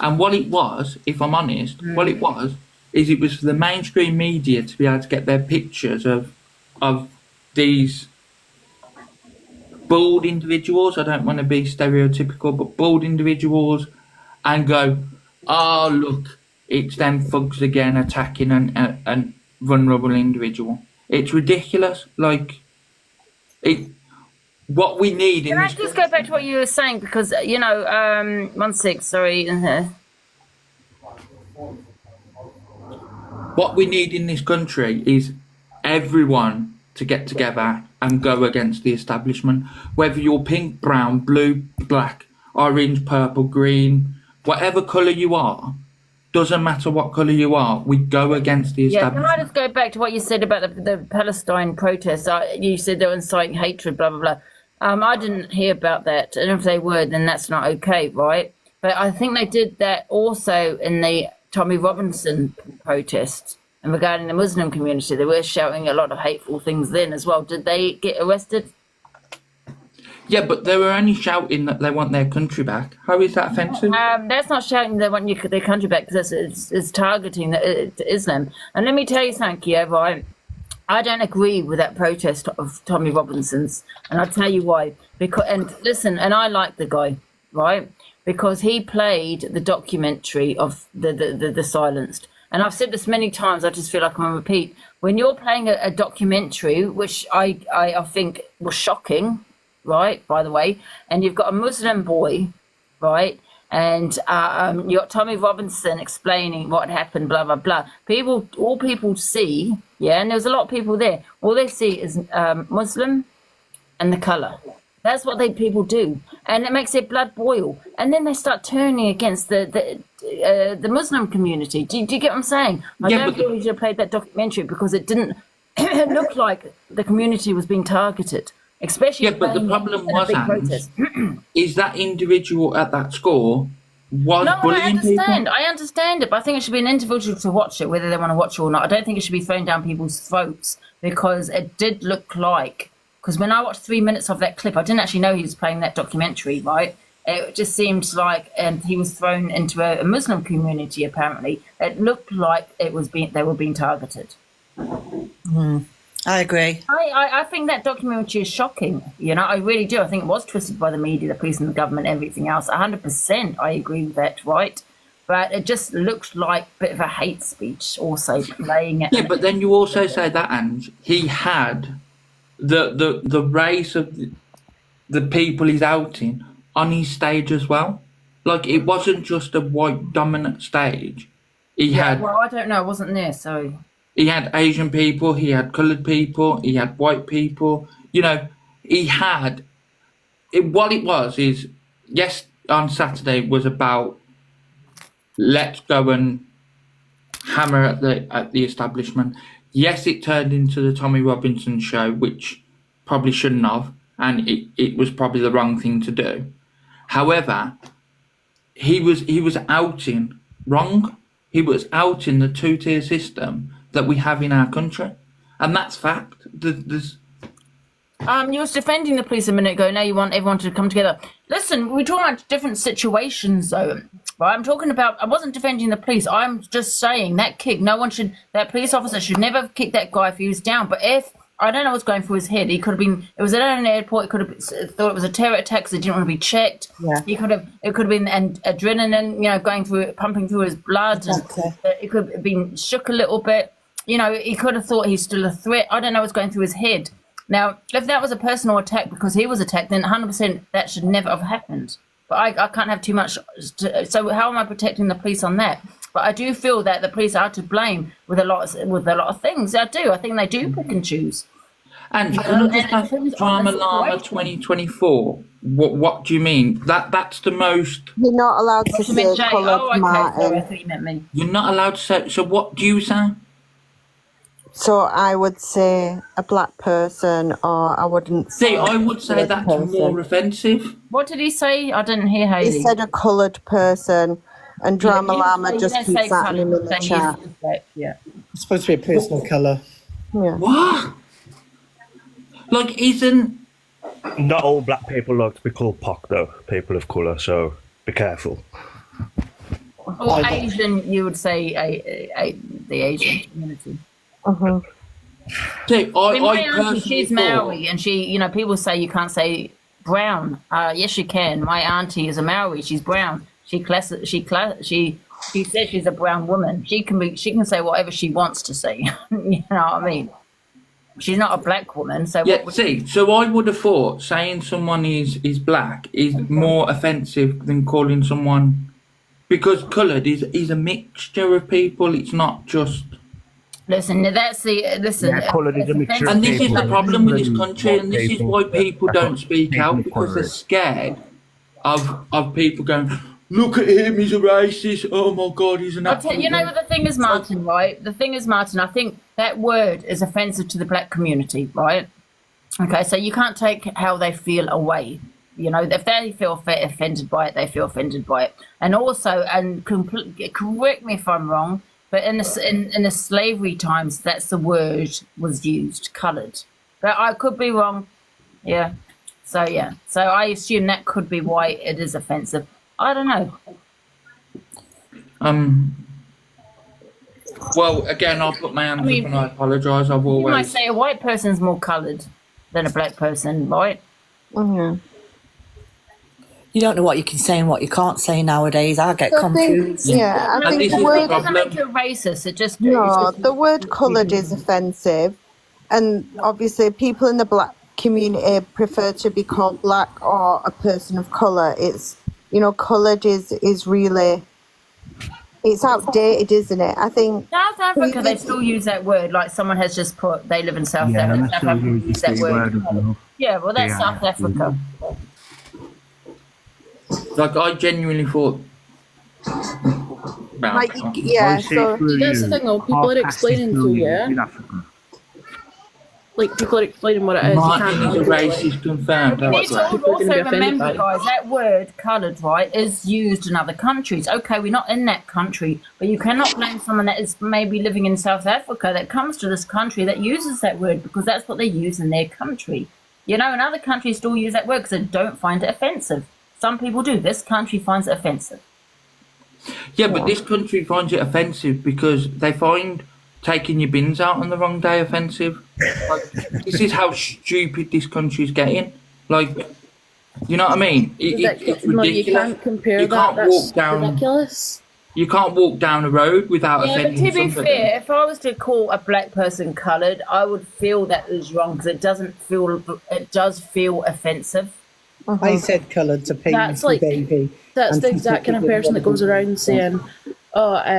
[SPEAKER 3] And what it was, if I'm honest, it was for the mainstream media to be able to get their pictures of these bald individuals. I don't want to be stereotypical, but bald individuals, and go, oh look, it's them thugs again attacking an vulnerable individual. It's ridiculous. Like, what we need
[SPEAKER 2] Can I just go back to what you were saying, because 1 sorry.
[SPEAKER 3] What we need in this country is everyone to get together and go against the establishment. Whether you're pink, brown, blue, black, orange, purple, green, whatever colour you are, doesn't matter what colour you are, we go against the establishment.
[SPEAKER 2] Can I just go back to what you said about the Palestine protests? You said they were inciting hatred, blah, blah, blah. I didn't hear about that. And if they were, then that's not okay, right? But I think they did that also in the Tommy Robinson protests. And regarding the Muslim community, they were shouting a lot of hateful things then as well. Did they get arrested?
[SPEAKER 3] Yeah, but they were only shouting that they want their country back. How is that offensive?
[SPEAKER 2] That's not shouting they want their country back, because it's targeting Islam. And let me tell you something, yeah, right? I don't agree with that protest of Tommy Robinson's, and I'll tell you why. And I like the guy, right? Because he played the documentary of the silenced. And I've said this many times, I just feel like I'm on repeat. When you're playing a documentary, which I think was shocking, right, by the way, and you've got a Muslim boy, right, and you got Tommy Robinson explaining what happened, blah, blah, blah. All people see, and there was a lot of people there, all they see is Muslim and the colour. That's what people do, and it makes their blood boil. And then they start turning against the Muslim community. Do you get what I'm saying? I don't feel we should have played that documentary, because it didn't look like the community was being targeted. Especially
[SPEAKER 3] but the problem was, is that individual at that score was bullying people.
[SPEAKER 2] I understand it, but I think it should be an individual to watch it, whether they want to watch it or not. I don't think it should be thrown down people's throats, because it did look like. Because when I watched 3 minutes of that clip, I didn't actually know he was playing that documentary, right? It just seemed like he was thrown into a Muslim community, apparently. It looked like they were being targeted.
[SPEAKER 11] I agree.
[SPEAKER 2] I think that documentary is shocking. I really do. I think it was twisted by the media, the police and the government, everything else. 100% I agree with that, right? But it just looked like a bit of a hate speech also playing it.
[SPEAKER 3] Yeah, but then you also say that, Ange, he had the race of the people he's outing on his stage as well. Like, it wasn't just a white dominant stage.
[SPEAKER 2] Well, I don't know, I wasn't there, so.
[SPEAKER 3] He had Asian people, he had coloured people, he had white people. He had what it was is, yes, on Saturday was about let's go and hammer at the establishment. Yes, it turned into the Tommy Robinson show, which probably shouldn't have, and it was probably the wrong thing to do. However, he was outing wrong. He was outing the two-tier system that we have in our country, and that's fact.
[SPEAKER 2] You was defending the police a minute ago. Now you want everyone to come together. Listen, we're talking about different situations, though. Right? I'm talking about. I wasn't defending the police. I'm just saying that kick. That police officer should never have kicked that guy if he was down. But if I don't know what's going through his head, he could have been. It was at an airport. He could have thought it was a terror attack because he didn't want to be checked.
[SPEAKER 11] Yeah.
[SPEAKER 2] It could have been adrenaline, going through, pumping through his blood.
[SPEAKER 11] Exactly.
[SPEAKER 2] And it could have been shook a little bit. you know, he could have thought he's still a threat. I don't know what's going through his head. Now, if that was a personal attack because he was attacked, then 100% that should never have happened. But I can't have too much. So how am I protecting the police on that? But I do feel that the police are to blame with a lot of things. I do. I think they do pick and choose.
[SPEAKER 3] And can I just ask, Drama Llama 2024, what do you mean? That's the most...
[SPEAKER 5] You're not allowed to say coloured,
[SPEAKER 2] okay.
[SPEAKER 5] Martin.
[SPEAKER 2] Sorry, I thought you meant me.
[SPEAKER 3] You're not allowed to say... So what do you say?
[SPEAKER 5] So I would say a black person, or I wouldn't say...
[SPEAKER 3] See, I would say that's more offensive.
[SPEAKER 2] What did he say? I didn't hear Hayley.
[SPEAKER 5] He said a coloured person, and Drama Llama just keeps at him in the chat.
[SPEAKER 2] Yeah.
[SPEAKER 1] It's supposed to be a personal colour.
[SPEAKER 5] Yeah.
[SPEAKER 3] What? Like, isn't...
[SPEAKER 4] Not all black people like to be called POC, though. People of colour, so be careful.
[SPEAKER 2] Or Asian, you would say the Asian community.
[SPEAKER 3] See,
[SPEAKER 2] my auntie, she's Maori, and she, you know, people say you can't say brown. Yes, you can. My auntie is a Maori. She's brown. She says she's a brown woman. She can say whatever she wants to say. You know what I mean? She's not a black woman, so
[SPEAKER 3] yeah. So I would have thought saying someone is black is more offensive than calling someone, because coloured is a mixture of people. It's not just.
[SPEAKER 2] Listen,
[SPEAKER 4] coloured is a mixture.
[SPEAKER 3] And this is the problem with this country, and this is why people don't speak out, because they're scared of people going, look at him, he's a racist. Oh my God, he's an absolute...
[SPEAKER 2] You know what the thing is, Martin, right? The thing is, Martin, I think that word is offensive to the black community, right? Okay, so you can't take how they feel away. You know, if they feel offended by it, they feel offended by it. And also, and correct me if I'm wrong, but in the slavery times, that's the word was used, coloured. But I could be wrong. Yeah. So I assume that could be why it is offensive. I don't know.
[SPEAKER 3] Well, again, I'll put my hands up and I apologise. I've always...
[SPEAKER 2] You might say a white person's more coloured than a black person, right?
[SPEAKER 11] You don't know what you can say and what you can't say nowadays. I get confused.
[SPEAKER 5] I think the
[SPEAKER 2] word doesn't make you racist. It just
[SPEAKER 5] the word coloured is offensive, and obviously people in the black community prefer to be called black or a person of colour. It's, you know, coloured is really, it's outdated, isn't it? I think
[SPEAKER 2] South Africa, they still use that word. Like someone has just put, they live in South Africa. South Africa use that word. Yeah, well, that's South Africa.
[SPEAKER 3] Like, I genuinely thought...
[SPEAKER 5] like, yeah, so...
[SPEAKER 12] That's the thing, though. People are explaining to you. Like, people are explaining what it is.
[SPEAKER 3] Martin is a racist confirmed.
[SPEAKER 2] You need to also remember, guys, that word, coloured, right, is used in other countries. Okay, we're not in that country, but you cannot blame someone that is maybe living in South Africa that comes to this country that uses that word, because that's what they use in their country. You know, and other countries still use that word because they don't find it offensive. Some people do. This country finds it offensive.
[SPEAKER 3] Yeah, but this country finds it offensive because they find taking your bins out on the wrong day offensive. Like, this is how stupid this country's getting. Like, you know what I mean? It's ridiculous.
[SPEAKER 12] You can't compare
[SPEAKER 3] you
[SPEAKER 12] that.
[SPEAKER 3] Can't walk down,
[SPEAKER 12] ridiculous.
[SPEAKER 3] You can't walk down a road without offending
[SPEAKER 2] but to be
[SPEAKER 3] somebody.
[SPEAKER 2] fair, if I was to call a black person coloured, I would feel that is wrong because it does feel offensive.
[SPEAKER 1] I said coloured to paint
[SPEAKER 12] That's
[SPEAKER 1] the
[SPEAKER 12] like-
[SPEAKER 1] baby.
[SPEAKER 12] That's
[SPEAKER 1] and
[SPEAKER 12] the
[SPEAKER 1] she
[SPEAKER 12] exact
[SPEAKER 1] took
[SPEAKER 12] kind of
[SPEAKER 1] it with
[SPEAKER 12] person that goes
[SPEAKER 1] one of
[SPEAKER 12] around saying,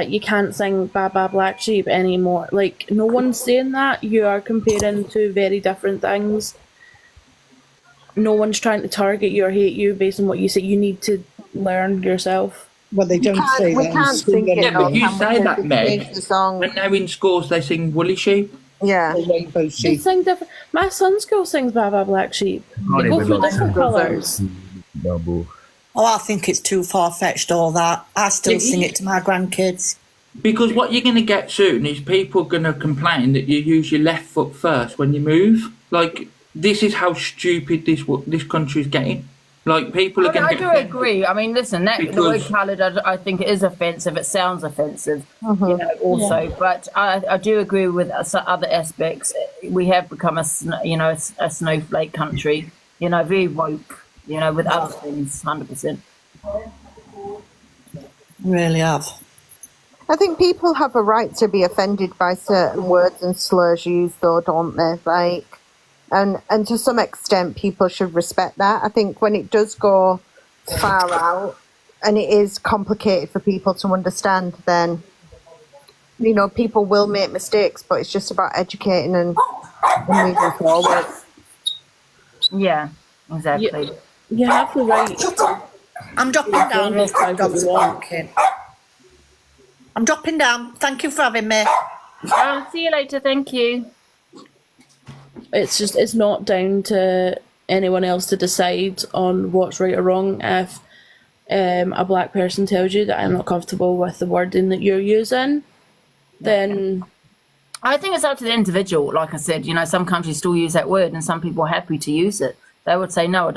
[SPEAKER 12] you can't sing Baba Black Sheep anymore. Like, no one's saying that. You are comparing two very different things. No one's trying to target you or hate you based on what you say. You need to learn yourself.
[SPEAKER 1] Well, they don't say that.
[SPEAKER 5] We can't sing it.
[SPEAKER 3] Yeah, but you say that,
[SPEAKER 5] change
[SPEAKER 3] Meg.
[SPEAKER 5] the song.
[SPEAKER 3] When they're in schools, they sing Woolly Sheep.
[SPEAKER 5] Yeah.
[SPEAKER 1] The rainbow
[SPEAKER 12] They
[SPEAKER 1] sheep.
[SPEAKER 12] sing different. My son's school sings Baba Black Sheep. They go through different colours.
[SPEAKER 11] Oh, I think it's too far-fetched, all that. I still sing it to my grandkids.
[SPEAKER 3] Because what you're going to get soon is people going to complain that you use your left foot first when you move. Like, this is how stupid this country's getting. Like, people are going to
[SPEAKER 2] I do agree. I mean, listen, the word coloured, I think it is offensive. It sounds offensive, you know, also. Yeah. But I do agree with other aspects. We have become a snowflake country, you know, very woke, you know, with other things, 100%.
[SPEAKER 11] Really have.
[SPEAKER 5] I think people have a right to be offended by certain words and slurs used, though, don't they? Like, and to some extent, people should respect that. I think when it does go far out and it is complicated for people to understand, then, you know, people will make mistakes, but it's just about educating and moving forward.
[SPEAKER 2] Yeah, exactly.
[SPEAKER 12] You have the right.
[SPEAKER 11] I'm dropping down. Look, dogs are barking. I'm dropping down. Thank you for having me.
[SPEAKER 2] I'll see you later. Thank you.
[SPEAKER 12] It's not down to anyone else to decide on what's right or wrong. If a black person tells you that I'm not comfortable with the wording that you're using, then
[SPEAKER 2] I think it's up to the individual. Like I said, you know, some countries still use that word, and some people are happy to use it. They would say, no,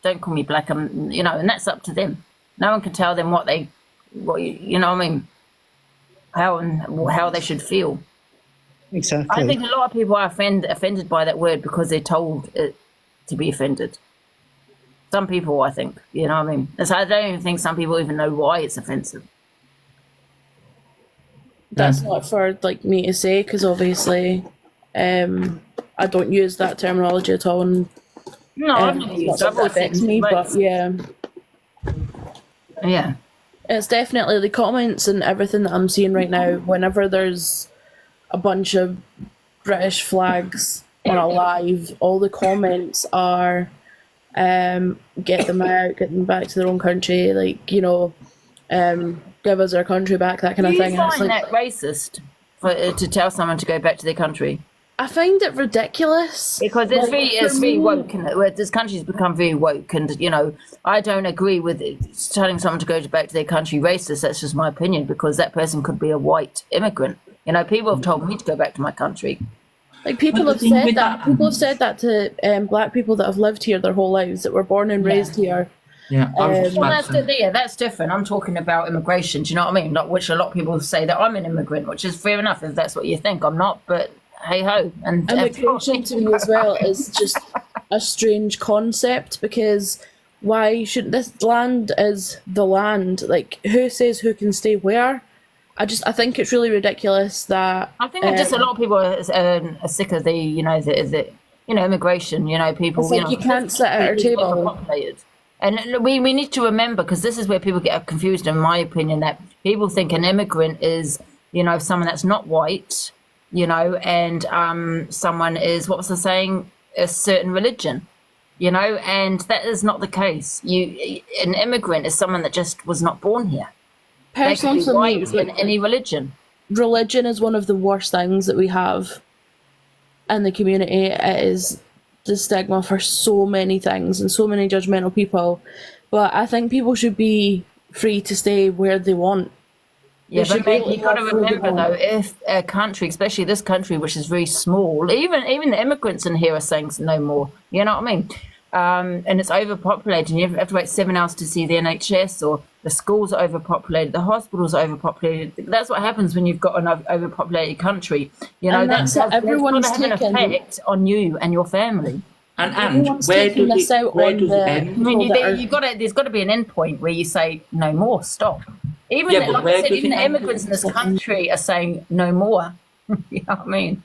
[SPEAKER 2] don't call me black. You know, and that's up to them. No one can tell them what you know what I mean, how they should feel.
[SPEAKER 1] Exactly.
[SPEAKER 2] I think a lot of people are offended by that word because they're told it to be offended. Some people, I think, you know what I mean? So I don't even think some people even know why it's offensive.
[SPEAKER 12] that's not for like me to say, because obviously I don't use that terminology at all, and
[SPEAKER 2] No, I've never used it. I've always
[SPEAKER 12] affects
[SPEAKER 2] said
[SPEAKER 12] me,
[SPEAKER 2] right.
[SPEAKER 12] but yeah.
[SPEAKER 2] Yeah.
[SPEAKER 12] It's definitely the comments and everything that I'm seeing right now. Whenever there's a bunch of British flags on a live, all the comments are get them out, get them back to their own country, like, you know, give us our country back, that kind of thing.
[SPEAKER 2] Do you
[SPEAKER 12] And it's
[SPEAKER 2] find
[SPEAKER 12] like,
[SPEAKER 2] that racist to tell someone to go back to their country?
[SPEAKER 12] I find it ridiculous.
[SPEAKER 2] Because it's very woke, and where this country's become very woke, and you know, I don't agree with telling someone to go back to their country racist. That's just my opinion, because that person could be a white immigrant. You know, people have told me to go back to my country.
[SPEAKER 12] Like, people have said that. People have said that to black people that have lived here their whole lives, that were born and raised here.
[SPEAKER 3] Yeah,
[SPEAKER 2] that's different. I'm talking about immigration. Do you know what I mean? Like, which a lot of people say that I'm an immigrant, which is fair enough if that's what you think. I'm not, but hey ho. And
[SPEAKER 12] immigration to me as well is just a strange concept, because why shouldn't this land is the land? Like, who says who can stay where? I think it's really ridiculous that
[SPEAKER 2] I think just a lot of people are sick of the immigration. You know, people.
[SPEAKER 12] It's like you can't sit at our table.
[SPEAKER 2] Overpopulated. And we need to remember, because this is where people get confused, in my opinion, that people think an immigrant is, you know, someone that's not white, you know, and someone is, what was I saying, a certain religion, you know, and that is not the case. An immigrant is someone that just was not born here.
[SPEAKER 12] Personally, for me,
[SPEAKER 2] in any religion.
[SPEAKER 12] Religion is one of the worst things that we have in the community. It is the stigma for so many things and so many judgmental people. But I think people should be free to stay where they want.
[SPEAKER 2] Yeah, but you've got to remember though, if a country, especially this country, which is very small, even the immigrants in here are saying no more. You know what I mean? And it's overpopulated, and you have to wait 7 hours to see the NHS, or the schools are overpopulated, the hospitals are overpopulated. That's what happens when you've got an overpopulated country. You know, that's everyone's have an effect on you and your family.
[SPEAKER 3] And where does it end?
[SPEAKER 2] I mean, there's got to be an end point where you say no more, stop. Even like I said, even the immigrants in this country are saying no more. You know what I mean?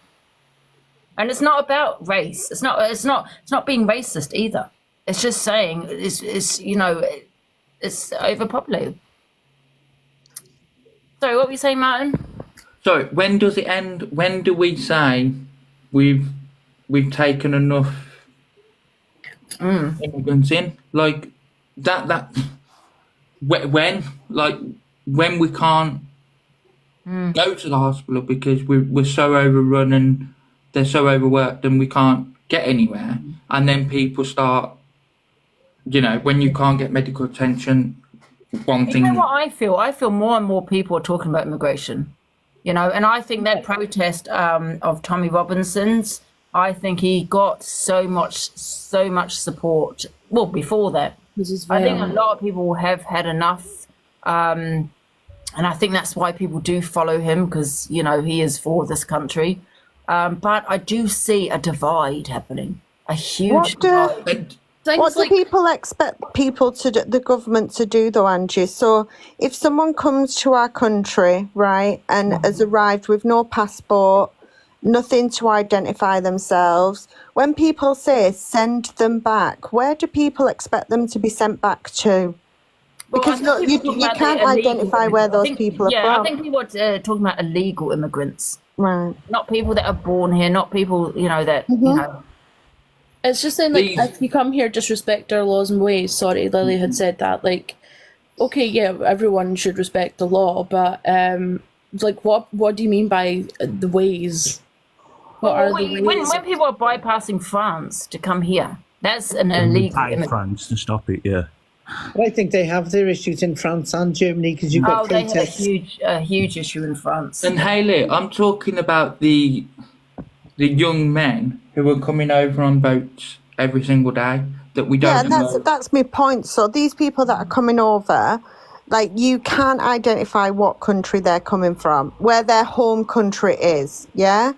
[SPEAKER 2] And it's not about race. It's not being racist either. It's just saying it's you know, it's overpopulated. Sorry, what were you saying, Martin?
[SPEAKER 3] So when does it end? When do we say we've taken enough immigrants in? Like that when we can't go to the hospital because we're so overrun and they're so overworked and we can't get anywhere, and then people start, you know, when you can't get medical attention, one thing.
[SPEAKER 2] You know what I feel? I feel more and more people are talking about immigration, you know, and I think that protest of Tommy Robinson's, I think he got so much support. Well, before that, I think a lot of people have had enough, and I think that's why people do follow him, because, you know, he is for this country. But I do see a divide happening, a huge divide.
[SPEAKER 5] What do people expect people to do, the government to do though, Angie? So if someone comes to our country, right, and has arrived with no passport, nothing to identify themselves, when people say send them back, where do people expect them to be sent back to? Because
[SPEAKER 2] Well,
[SPEAKER 5] look, you can't identify where those people are from.
[SPEAKER 2] Yeah, I think people are talking about illegal immigrants.
[SPEAKER 5] Right.
[SPEAKER 2] Not people that are born here, not people, that,
[SPEAKER 12] It's just saying, like, if you come here, just respect our laws and ways. Sorry, Lily had said that. Like, okay, yeah, everyone should respect the law, but, like, what do you mean by the ways? What are the ways?
[SPEAKER 2] When people are bypassing France to come here, that's an illegal immigrant.
[SPEAKER 4] France to stop it, yeah.
[SPEAKER 1] But I think they have their issues in France and Germany because you've got protests.
[SPEAKER 2] They have a huge issue in France.
[SPEAKER 3] And Hayley, I'm talking about the young men who are coming over on boats every single day that we don't know.
[SPEAKER 5] Yeah, that's my point. So these people that are coming over, like, you can't identify what country they're coming from, where their home country is, yeah?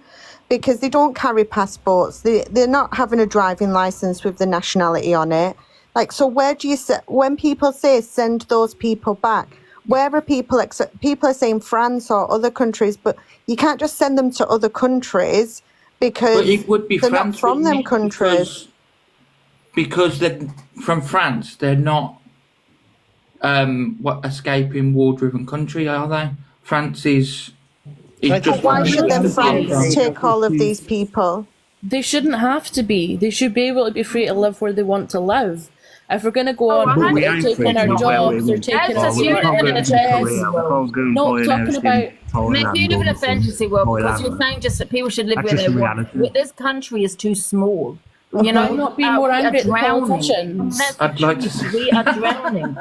[SPEAKER 5] Because they don't carry passports. They're not having a driving license with the nationality on it. Like, so where do you when people say send those people back, where are people are saying France or other countries, but you can't just send them to other countries because
[SPEAKER 3] it would be
[SPEAKER 5] they're
[SPEAKER 3] France,
[SPEAKER 5] not from them countries.
[SPEAKER 3] Because they're from France, they're not escaping war-driven country, are they? France is just.
[SPEAKER 5] Why should then France take all of these people?
[SPEAKER 12] They shouldn't have to be. They should be able to be free to live where they want to live. If we're going to go on, they're taking our jobs, they're taking our NHS. Not talking about.
[SPEAKER 2] Maybe you live in a fantasy world because you're saying just that people should live where they want. This country is too small.
[SPEAKER 12] Why not be more angry at the politicians?
[SPEAKER 3] I'd like to say.
[SPEAKER 2] We are drowning.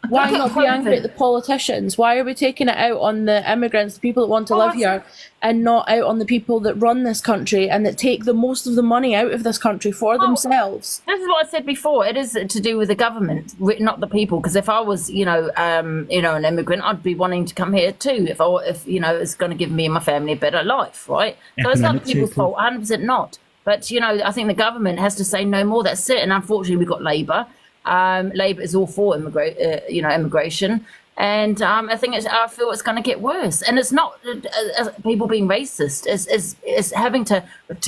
[SPEAKER 12] Why not be angry at the politicians? Why are we taking it out on the immigrants, the people that want to live here, and not out on the people that run this country and that take the most of the money out of this country for themselves?
[SPEAKER 2] This is what I said before. It is to do with the government, not the people. Because if I was, an immigrant, I'd be wanting to come here too. If it's going to give me and my family a better life, right? So it's not the people's fault. 100% not. But I think the government has to say no more. That's it. And unfortunately, we've got Labour. Labour is all for immigration, and I feel it's going to get worse. And it's not people being racist. It's having to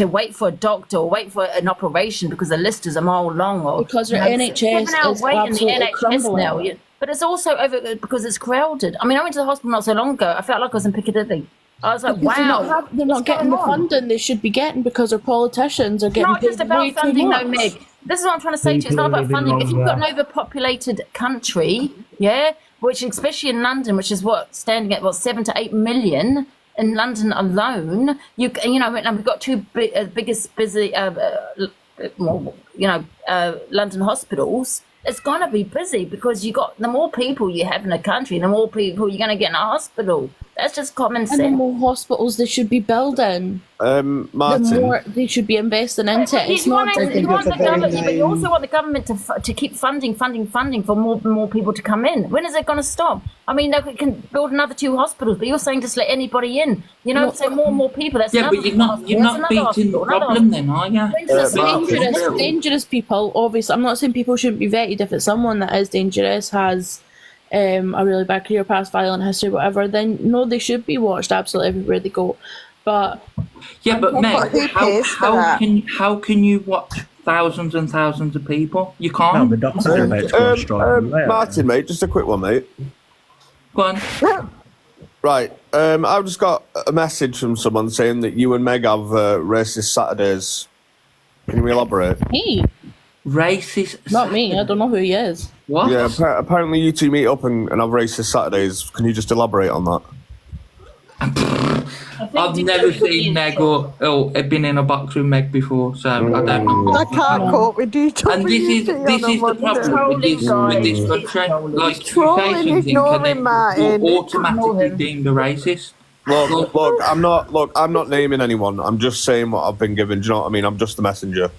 [SPEAKER 2] wait for a doctor or wait for an operation because the list is a mile long. Or
[SPEAKER 12] because our NHS is absolutely crumbling now.
[SPEAKER 2] But it's also over because it's crowded. I mean, I went to the hospital not so long ago. I felt like I was in Piccadilly. I was like, wow.
[SPEAKER 12] They're not getting the funding they should be getting because our politicians are getting paid way too much.
[SPEAKER 2] It's not just about funding, no, Meg. This is what I'm trying to say to you. It's not about funding. If you've got an overpopulated country, which especially in London, which is standing at 7 to 8 million in London alone, we've got two biggest busy, London hospitals. It's going to be busy because the more people you have in a country, the more people you're going to get in a hospital. That's just common sense.
[SPEAKER 12] And the more hospitals they should be building,
[SPEAKER 13] Martin,
[SPEAKER 12] the more they should be investing into it. It's not.
[SPEAKER 2] But you also want the government to keep funding for more people to come in. When is it going to stop? I mean, they can build another 2 hospitals, but you're saying just let anybody in. So more and more people. That's
[SPEAKER 3] but you're not beating the problem, then, are you?
[SPEAKER 12] Dangerous people. Obviously, I'm not saying people shouldn't be vetted. If it's someone that is dangerous, has a really bad career past, violent history, whatever, then no, they should be watched absolutely everywhere they go. But
[SPEAKER 3] Meg, how can you watch thousands and thousands of people? You can't.
[SPEAKER 4] No, the doctors are about to go on strike.
[SPEAKER 13] Martin, mate, just a quick one, mate.
[SPEAKER 3] Go on.
[SPEAKER 13] Right, I've just got a message from someone saying that you and Meg have racist Saturdays. Can you elaborate?
[SPEAKER 12] Me?
[SPEAKER 3] Racist?
[SPEAKER 12] Not me. I don't know who he is.
[SPEAKER 3] What?
[SPEAKER 13] Yeah, apparently you two meet up and have racist Saturdays. Can you just elaborate on that?
[SPEAKER 3] I've never seen Meg or been in a box with Meg before, so I don't know.
[SPEAKER 5] I can't cope with you.
[SPEAKER 3] And this is the problem with this country. Like, you say something and then you're automatically deemed a racist.
[SPEAKER 13] Look, I'm not naming anyone. I'm just saying what I've been given. Do you know what I mean? I'm just the messenger.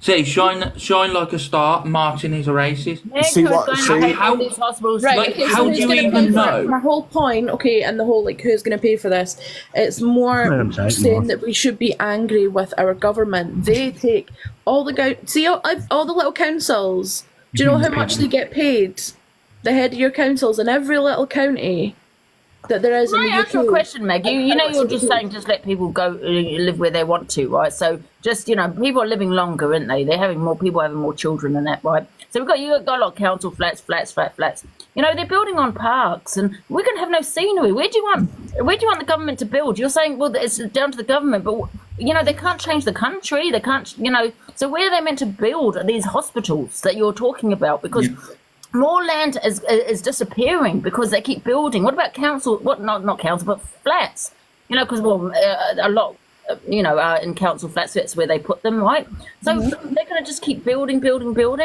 [SPEAKER 3] See, shine like a star. Martin is a racist.
[SPEAKER 13] See what- see-
[SPEAKER 3] How-
[SPEAKER 2] these hospitals.
[SPEAKER 12] Right,
[SPEAKER 3] Like,
[SPEAKER 12] okay,
[SPEAKER 3] how
[SPEAKER 12] so
[SPEAKER 3] do
[SPEAKER 12] who's
[SPEAKER 3] you
[SPEAKER 12] going to
[SPEAKER 3] even
[SPEAKER 12] pay for
[SPEAKER 3] know?
[SPEAKER 12] it? My whole point, okay, and the whole, like, who's going to pay for this? It's more saying that we should be angry with our government. They take all the see all the little councils. Do you know how much they get paid? The head of your councils in every little county that there is in
[SPEAKER 2] Can
[SPEAKER 12] the
[SPEAKER 2] I ask you a
[SPEAKER 12] UK.
[SPEAKER 2] question, Meg? You know, you're just saying just let people go live where they want to, right? So just, you know, people are living longer, aren't they? They're having more people having more children and that, right? So you've got a lot of council flats. You know, they're building on parks, and we're going to have no scenery. Where do you want the government to build? You're saying, well, it's down to the government, but you know, they can't change the country. They can't, you know. So where are they meant to build these hospitals that you're talking about? Because more land is disappearing because they keep building. What about council? Not council, but flats? You know, because a lot, you know, in council flats, that's where they put them, right? So they're going to just keep building.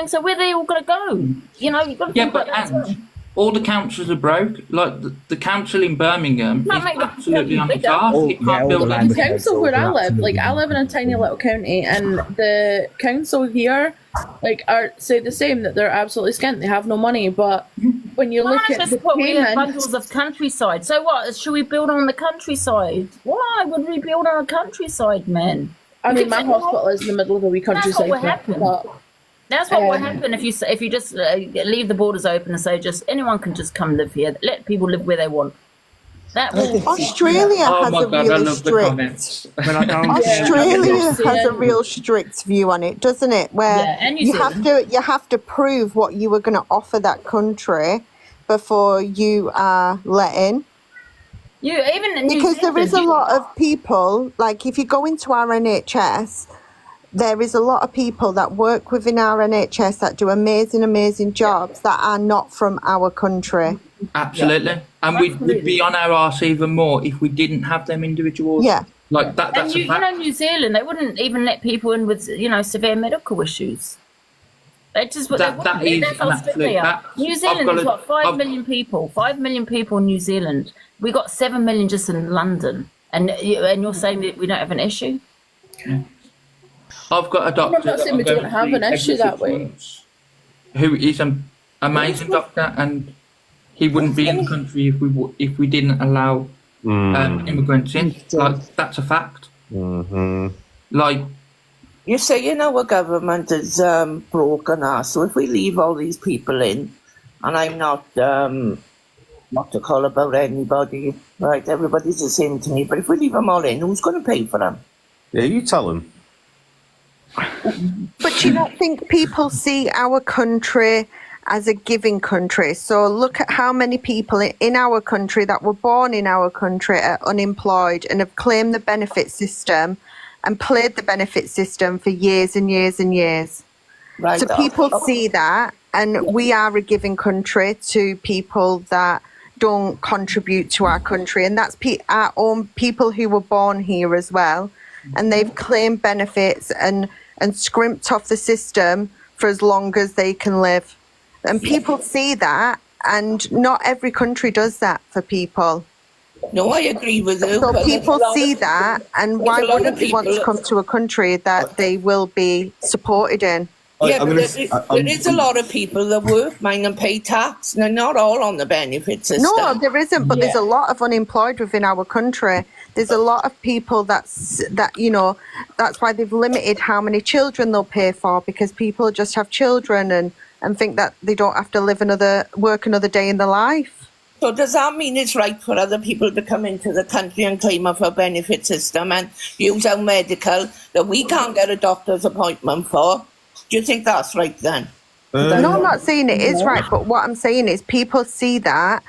[SPEAKER 2] So where are they all going to go? You know, you've got to think about that as well.
[SPEAKER 3] All the councils are broke. Like the council in Birmingham is
[SPEAKER 2] Can't make the
[SPEAKER 3] absolutely on
[SPEAKER 2] council
[SPEAKER 3] its arse.
[SPEAKER 4] bigger.
[SPEAKER 3] It can't
[SPEAKER 4] all
[SPEAKER 3] build
[SPEAKER 4] the
[SPEAKER 3] anything.
[SPEAKER 12] The council where I live, like I live in a tiny little county, and the council here, like, are say the same, that they're absolutely skint. They have no money, but when you look at the
[SPEAKER 2] We have
[SPEAKER 12] payments,
[SPEAKER 2] bundles of countryside. So what? Should we build on the countryside? Why would we build on the countryside, man?
[SPEAKER 12] I mean, my hospital is in the middle of a wee
[SPEAKER 2] That's
[SPEAKER 12] countryside.
[SPEAKER 2] what will happen.
[SPEAKER 12] but-
[SPEAKER 2] That's what will happen if you just leave the borders open and say just anyone can just come live here. Let people live where they want. That will.
[SPEAKER 5] Australia
[SPEAKER 3] Oh
[SPEAKER 5] has
[SPEAKER 3] my
[SPEAKER 5] a
[SPEAKER 3] God, I
[SPEAKER 5] really
[SPEAKER 3] love the
[SPEAKER 5] strict.
[SPEAKER 3] comments.
[SPEAKER 4] When I don't
[SPEAKER 5] Australia has a
[SPEAKER 12] Yeah.
[SPEAKER 5] real strict view on it, doesn't it? Where
[SPEAKER 2] Yeah, and New
[SPEAKER 5] you have to prove what you were going to offer that country before you are let in.
[SPEAKER 2] You even in New
[SPEAKER 5] Because there is a
[SPEAKER 2] Zealand,
[SPEAKER 5] lot of people, like if you go into our NHS, there is a lot of people that work within our NHS that do amazing jobs that are not from our country.
[SPEAKER 3] Absolutely. And we'd be on our arse even more if we didn't have them individuals.
[SPEAKER 5] Yeah.
[SPEAKER 3] Like that. That's
[SPEAKER 2] and
[SPEAKER 3] a
[SPEAKER 2] you
[SPEAKER 3] fact.
[SPEAKER 2] know, New Zealand, they wouldn't even let people in with, you know, severe medical issues. They just
[SPEAKER 3] That is
[SPEAKER 2] that's how
[SPEAKER 3] an
[SPEAKER 2] strict
[SPEAKER 3] absolute
[SPEAKER 2] they are.
[SPEAKER 3] fact.
[SPEAKER 2] New
[SPEAKER 3] I've
[SPEAKER 2] Zealand
[SPEAKER 3] got
[SPEAKER 2] is
[SPEAKER 3] a-
[SPEAKER 2] what 5
[SPEAKER 3] I've-
[SPEAKER 2] million people. 5 million people in New Zealand. We got 7 million just in London, and you're saying that we don't have an issue.
[SPEAKER 3] I've got a doctor.
[SPEAKER 12] I'm not saying we
[SPEAKER 3] that I go
[SPEAKER 12] don't have
[SPEAKER 3] to
[SPEAKER 12] an
[SPEAKER 3] every
[SPEAKER 12] issue
[SPEAKER 3] 6
[SPEAKER 12] that way.
[SPEAKER 3] months, who is an amazing doctor, and he wouldn't be in the country if we didn't allow immigrants in. Like that's a fact. Like
[SPEAKER 14] You're saying our government is broken us. So if we leave all these people in, and I'm not to call about anybody, right? Everybody's the same to me. But if we leave them all in, who's going to pay for them?
[SPEAKER 13] Yeah, you tell him.
[SPEAKER 5] But you don't think people see our country as a giving country? So look at how many people in our country that were born in our country are unemployed and have claimed the benefit system and played the benefit system for years and years and years.
[SPEAKER 14] Right.
[SPEAKER 5] So people see that, and we are a giving country to people that don't contribute to our country, and that's our own people who were born here as well, and they've claimed benefits and scrimped off the system for as long as they can live. And people see that, and not every country does that for people.
[SPEAKER 14] No, I agree with you.
[SPEAKER 5] So
[SPEAKER 14] but
[SPEAKER 5] people
[SPEAKER 14] there's a lot
[SPEAKER 5] see
[SPEAKER 14] of-
[SPEAKER 5] that, and
[SPEAKER 14] there's
[SPEAKER 5] why
[SPEAKER 14] a lot of
[SPEAKER 5] wouldn't they want to
[SPEAKER 14] people-
[SPEAKER 5] come to a country that they will be supported in?
[SPEAKER 14] Yeah,
[SPEAKER 13] I'm
[SPEAKER 14] but
[SPEAKER 13] gonna-
[SPEAKER 14] there is a lot of people that work, mind, and pay tax. They're not all on the benefit system.
[SPEAKER 5] No, there isn't, but there's a lot of unemployed within our country. There's a lot of people that's why they've limited how many children they'll pay for, because people just have children and think that they don't have to work another day in their life.
[SPEAKER 14] So does that mean it's right for other people to come into the country and claim of a benefit system and use our medical that we can't get a doctor's appointment for? Do you think that's right then?
[SPEAKER 5] No, I'm not saying it is right, but what I'm saying is people see that,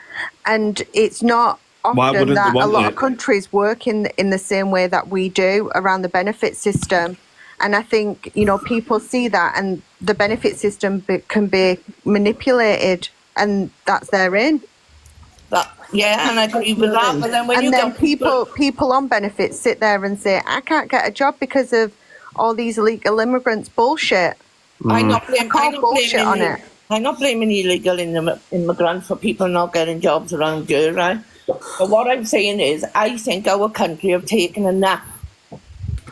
[SPEAKER 5] and it's not
[SPEAKER 13] Why
[SPEAKER 5] often
[SPEAKER 13] wouldn't
[SPEAKER 5] that
[SPEAKER 13] they
[SPEAKER 5] a
[SPEAKER 13] want
[SPEAKER 5] lot
[SPEAKER 13] it?
[SPEAKER 5] of countries work in the same way that we do around the benefit system. And I think, people see that, and the benefit system can be manipulated, and that's their in.
[SPEAKER 14] Yeah, and I agree with that. But then when you
[SPEAKER 5] then
[SPEAKER 14] get
[SPEAKER 5] people on benefits sit there and say, I can't get a job because of all these illegal immigrants. Bullshit.
[SPEAKER 14] I'm not blaming
[SPEAKER 5] on it.
[SPEAKER 14] I'm not blaming illegal immigrants for people not getting jobs around here, right? But what I'm saying is, I think our country have taken enough.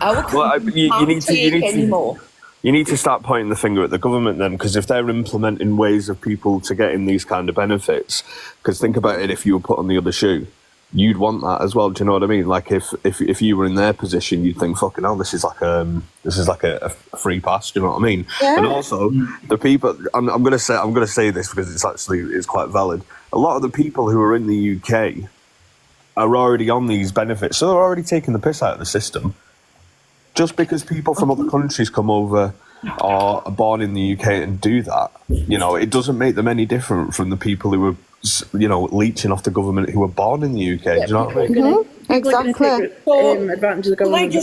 [SPEAKER 14] Our country
[SPEAKER 13] You
[SPEAKER 14] can't
[SPEAKER 13] need to.
[SPEAKER 14] take anymore.
[SPEAKER 13] you need to start pointing the finger at the government then, because if they're implementing ways of people to getting these kind of benefits, because think about it, if you were put on the other shoe, you'd want that as well. Do you know what I mean? Like if you were in their position, you'd think, fucking hell, this is like a free pass. Do you know what I mean?
[SPEAKER 5] Yeah.
[SPEAKER 13] And also the people, I'm gonna say this because it's quite valid. A lot of the people who are in the UK are already on these benefits, so they're already taking the piss out of the system. Just because people from other countries come over or are born in the UK and do that, you know, it doesn't make them any different from the people who are, you know, leeching off the government who were born in the UK. Do you know what I mean?
[SPEAKER 5] Exactly.
[SPEAKER 12] Advantage of the
[SPEAKER 14] Can I
[SPEAKER 12] government.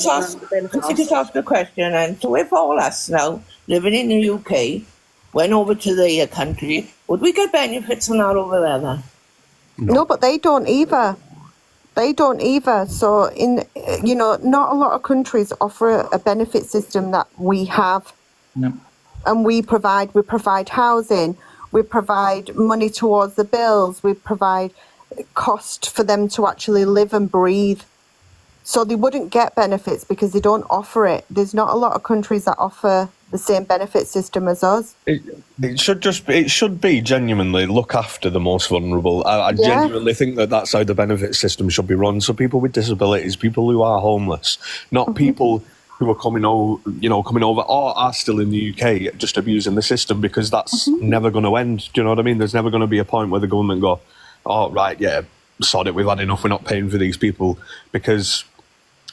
[SPEAKER 14] just ask a question? And so, if all us now living in the UK went over to the country, would we get benefits from that over there then?
[SPEAKER 5] No, but they don't either. They don't either. So, not a lot of countries offer a benefit system that we have.
[SPEAKER 3] No.
[SPEAKER 5] And we provide housing, we provide money towards the bills, we provide cost for them to actually live and breathe. So they wouldn't get benefits because they don't offer it. There's not a lot of countries that offer the same benefit system as us.
[SPEAKER 13] It should be genuinely look after the most vulnerable. I genuinely think that's how the benefit system should be run. So people with disabilities, people who are homeless, not people who are coming over or are still in the UK just abusing the system, because that's never going to end. Do you know what I mean? There's never going to be a point where the government go, oh, right, yeah, sod it, we've had enough, we're not paying for these people, because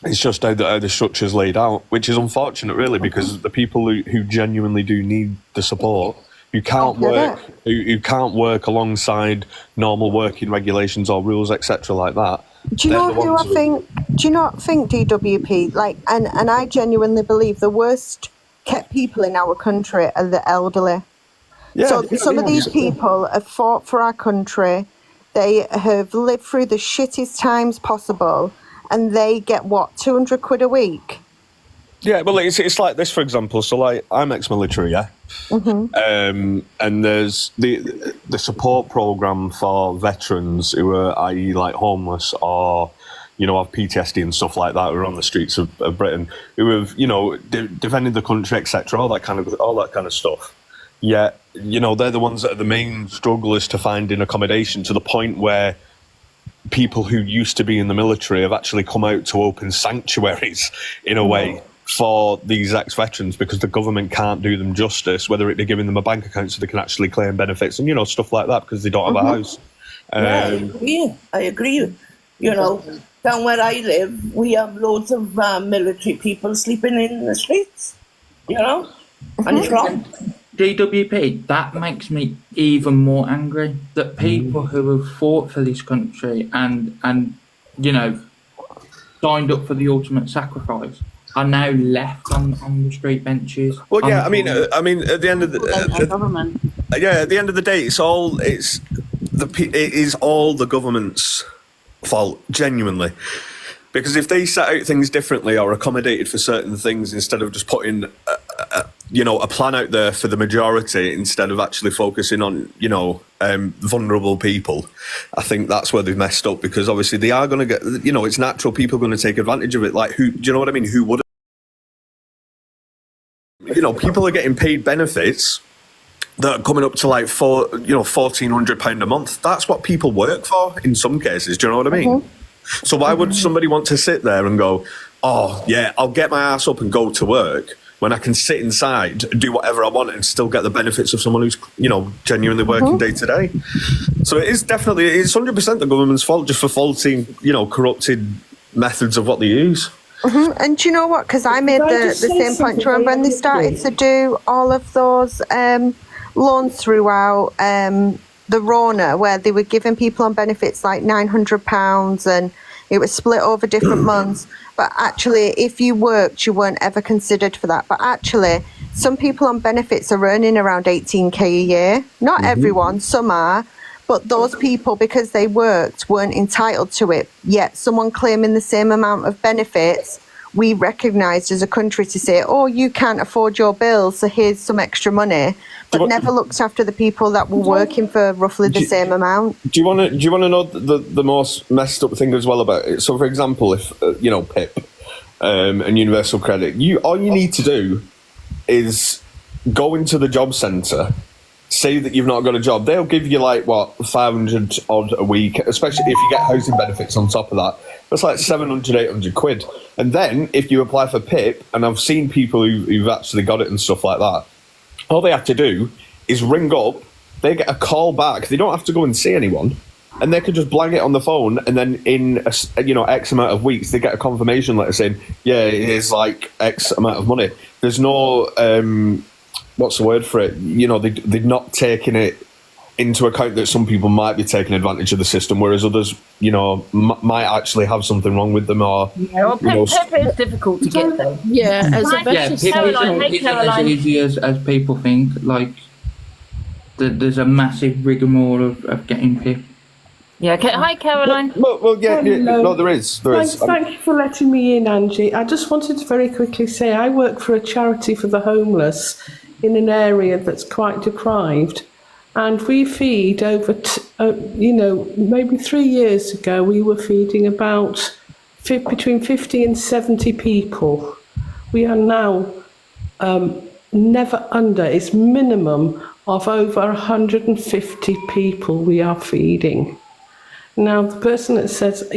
[SPEAKER 13] it's just how the structure's laid out, which is unfortunate, really, because the people who genuinely do need the support, who can't work alongside normal working regulations or rules, etc., like that.
[SPEAKER 5] Do you know who I think? Do you not think DWP and I genuinely believe the worst kept people in our country are the elderly.
[SPEAKER 13] Yeah,
[SPEAKER 5] so some of these people have fought for our country. They have lived through the shittest times possible, and they get what, 200 quid a week?
[SPEAKER 13] Yeah, well, it's like this, for example. So, like, I'm ex-military, yeah, and there's the support program for veterans who are, i.e., like homeless or, you know, have PTSD and stuff like that, who are on the streets of Britain, who have, you know, defended the country, etc., all that kind of stuff. Yeah, you know, they're the ones that are the main strugglers to finding accommodation, to the point where people who used to be in the military have actually come out to open sanctuaries in a way for these ex-veterans, because the government can't do them justice, whether it be giving them a bank account so they can actually claim benefits and, you know, stuff like that, because they don't have a house.
[SPEAKER 14] I agree. You know, down where I live, we have loads of military people sleeping in the streets, you know, and it's wrong.
[SPEAKER 3] DWP, that makes me even more angry, that people who have fought for this country and you know, signed up for the ultimate sacrifice are now left on the street benches.
[SPEAKER 13] Well, yeah, I mean, at the end of the
[SPEAKER 12] government.
[SPEAKER 13] At the end of the day, it is all the government's fault, genuinely. Because if they set out things differently or accommodated for certain things, instead of just putting a plan out there for the majority, instead of actually focusing on, you know, vulnerable people, I think that's where they've messed up, because obviously they are going to get, you know, it's natural, people are going to take advantage of it. Like, do you know what I mean? Who would? You know, people are getting paid benefits that are coming up to like £1,400 a month. That's what people work for in some cases. Do you know what I mean? So why would somebody want to sit there and go, oh yeah, I'll get my ass up and go to work, when I can sit inside, do whatever I want, and still get the benefits of someone who's, you know, genuinely working day to day? So it's 100% the government's fault, just for faulty, you know, corrupted methods of what they use.
[SPEAKER 5] And do you know what? Because I made the same point. Do you remember when they started to do all of those loans throughout the Rona, where they were giving people on benefits like £900 and it was split over different months? But actually, if you worked, you weren't ever considered for that. But actually, some people on benefits are earning around 18k a year. Not everyone, some are. But those people, because they worked, weren't entitled to it. Yet someone claiming the same amount of benefits, we recognised as a country to say, oh, you can't afford your bills, so here's some extra money. But never looked after the people that were working for roughly the same amount.
[SPEAKER 13] Do you want to know the most messed up thing as well about it? So, for example, if you know, PIP and Universal Credit, all you need to do is go into the job centre, say that you've not got a job. They'll give you like, what, 500 odd a week, especially if you get housing benefits on top of that. That's like 700, 800 quid. And then if you apply for PIP, and I've seen people who've actually got it and stuff like that, all they have to do is ring up, they get a call back. They don't have to go and see anyone. And they can just blang it on the phone, and then in X amount of weeks, they get a confirmation letter saying, yeah, it is like X amount of money. There's no, what's the word for it? They're not taking it into account that some people might be taking advantage of the system, whereas others, might actually have something wrong with them, or
[SPEAKER 2] PIP is difficult to get though.
[SPEAKER 12] Yeah, it's a vicious
[SPEAKER 2] Caroline, hey, Caroline.
[SPEAKER 3] As easy as people think. Like, there's a massive rigmarole of getting PIP.
[SPEAKER 2] Yeah. Okay. Hi, Caroline.
[SPEAKER 13] Well, no, there is.
[SPEAKER 15] Thank you for letting me in, Angie. I just wanted to very quickly say I work for a charity for the homeless in an area that's quite deprived, and we feed over, maybe 3 years ago we were feeding about between 50 and 70 people. We are now never under, it's minimum of over 150 people we are feeding. Now, the person that says,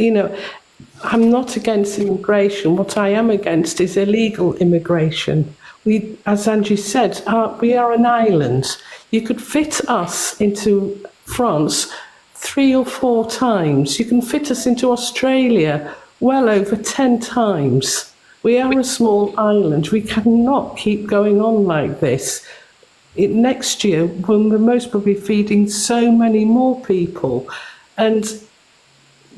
[SPEAKER 15] I'm not against immigration, what I am against is illegal immigration. We, as Angie said, we are an island. You could fit us into France 3 or 4 times. You can fit us into Australia well over 10 times. We are a small island. We cannot keep going on like this. Next year, when we're most probably feeding so many more people, and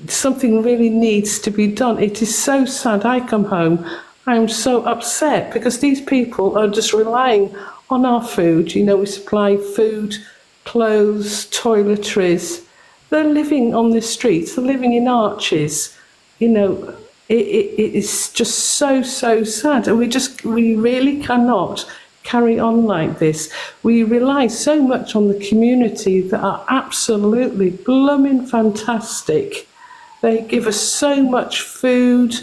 [SPEAKER 15] something really needs to be done. It is so sad. I come home, I'm so upset because these people are just relying on our food. We supply food, clothes, toiletries. They're living on the streets, they're living in arches. It is just so sad. And we really cannot carry on like this. We rely so much on the community that are absolutely blooming fantastic. They give us so much food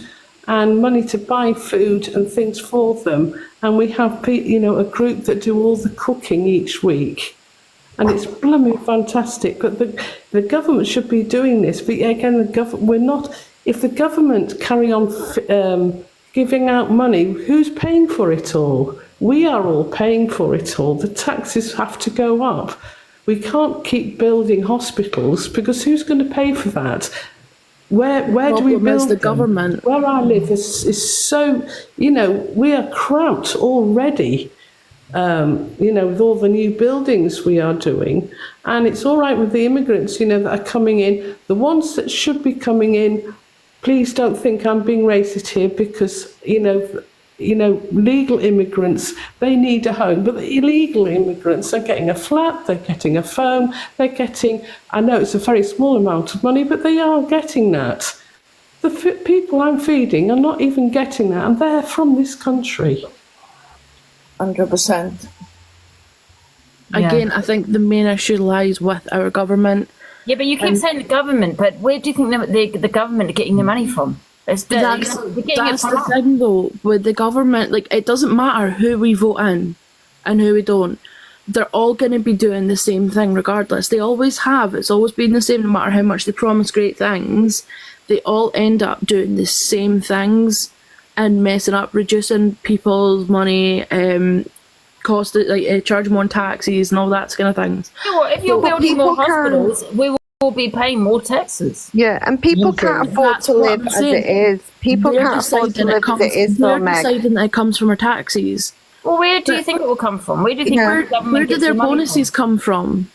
[SPEAKER 15] and money to buy food and things for them, and we have a group that do all the cooking each week, and it's blooming fantastic. But the government should be doing this. But again, if the government carry on giving out money, who's paying for it all? We are all paying for it all. The taxes have to go up. We can't keep building hospitals because who's going to pay for that? Where do we build
[SPEAKER 12] the government?
[SPEAKER 15] Where I live is so, we are cramped already, with all the new buildings we are doing. And it's all right with the immigrants, that are coming in. The ones that should be coming in, please don't think I'm being racist here because, legal immigrants, they need a home, but the illegal immigrants are getting a flat, they're getting a phone, I know it's a very small amount of money, but they are getting that. The people I'm feeding are not even getting that, and they're from this country.
[SPEAKER 14] 100%.
[SPEAKER 12] Again, I think the main issue lies with our government.
[SPEAKER 2] Yeah, but you keep saying the government, but where do you think the government are getting the money from? That's
[SPEAKER 12] the thing though, with the government, it doesn't matter who we vote in and who we don't. They're all going to be doing the same thing regardless. They always have. It's always been the same, no matter how much they promise great things. They all end up doing the same things and messing up, reducing people's money, charging more taxes and all that kind of things.
[SPEAKER 2] You know what, if you're building more hospitals, we will be paying more taxes.
[SPEAKER 5] Yeah, and people can't afford to live as it is. People can't afford to live as it is, though, Meg.
[SPEAKER 12] They're deciding that it comes from our taxes.
[SPEAKER 2] Well, where do you think it will come from? Where do you think
[SPEAKER 12] where do their bonuses come from?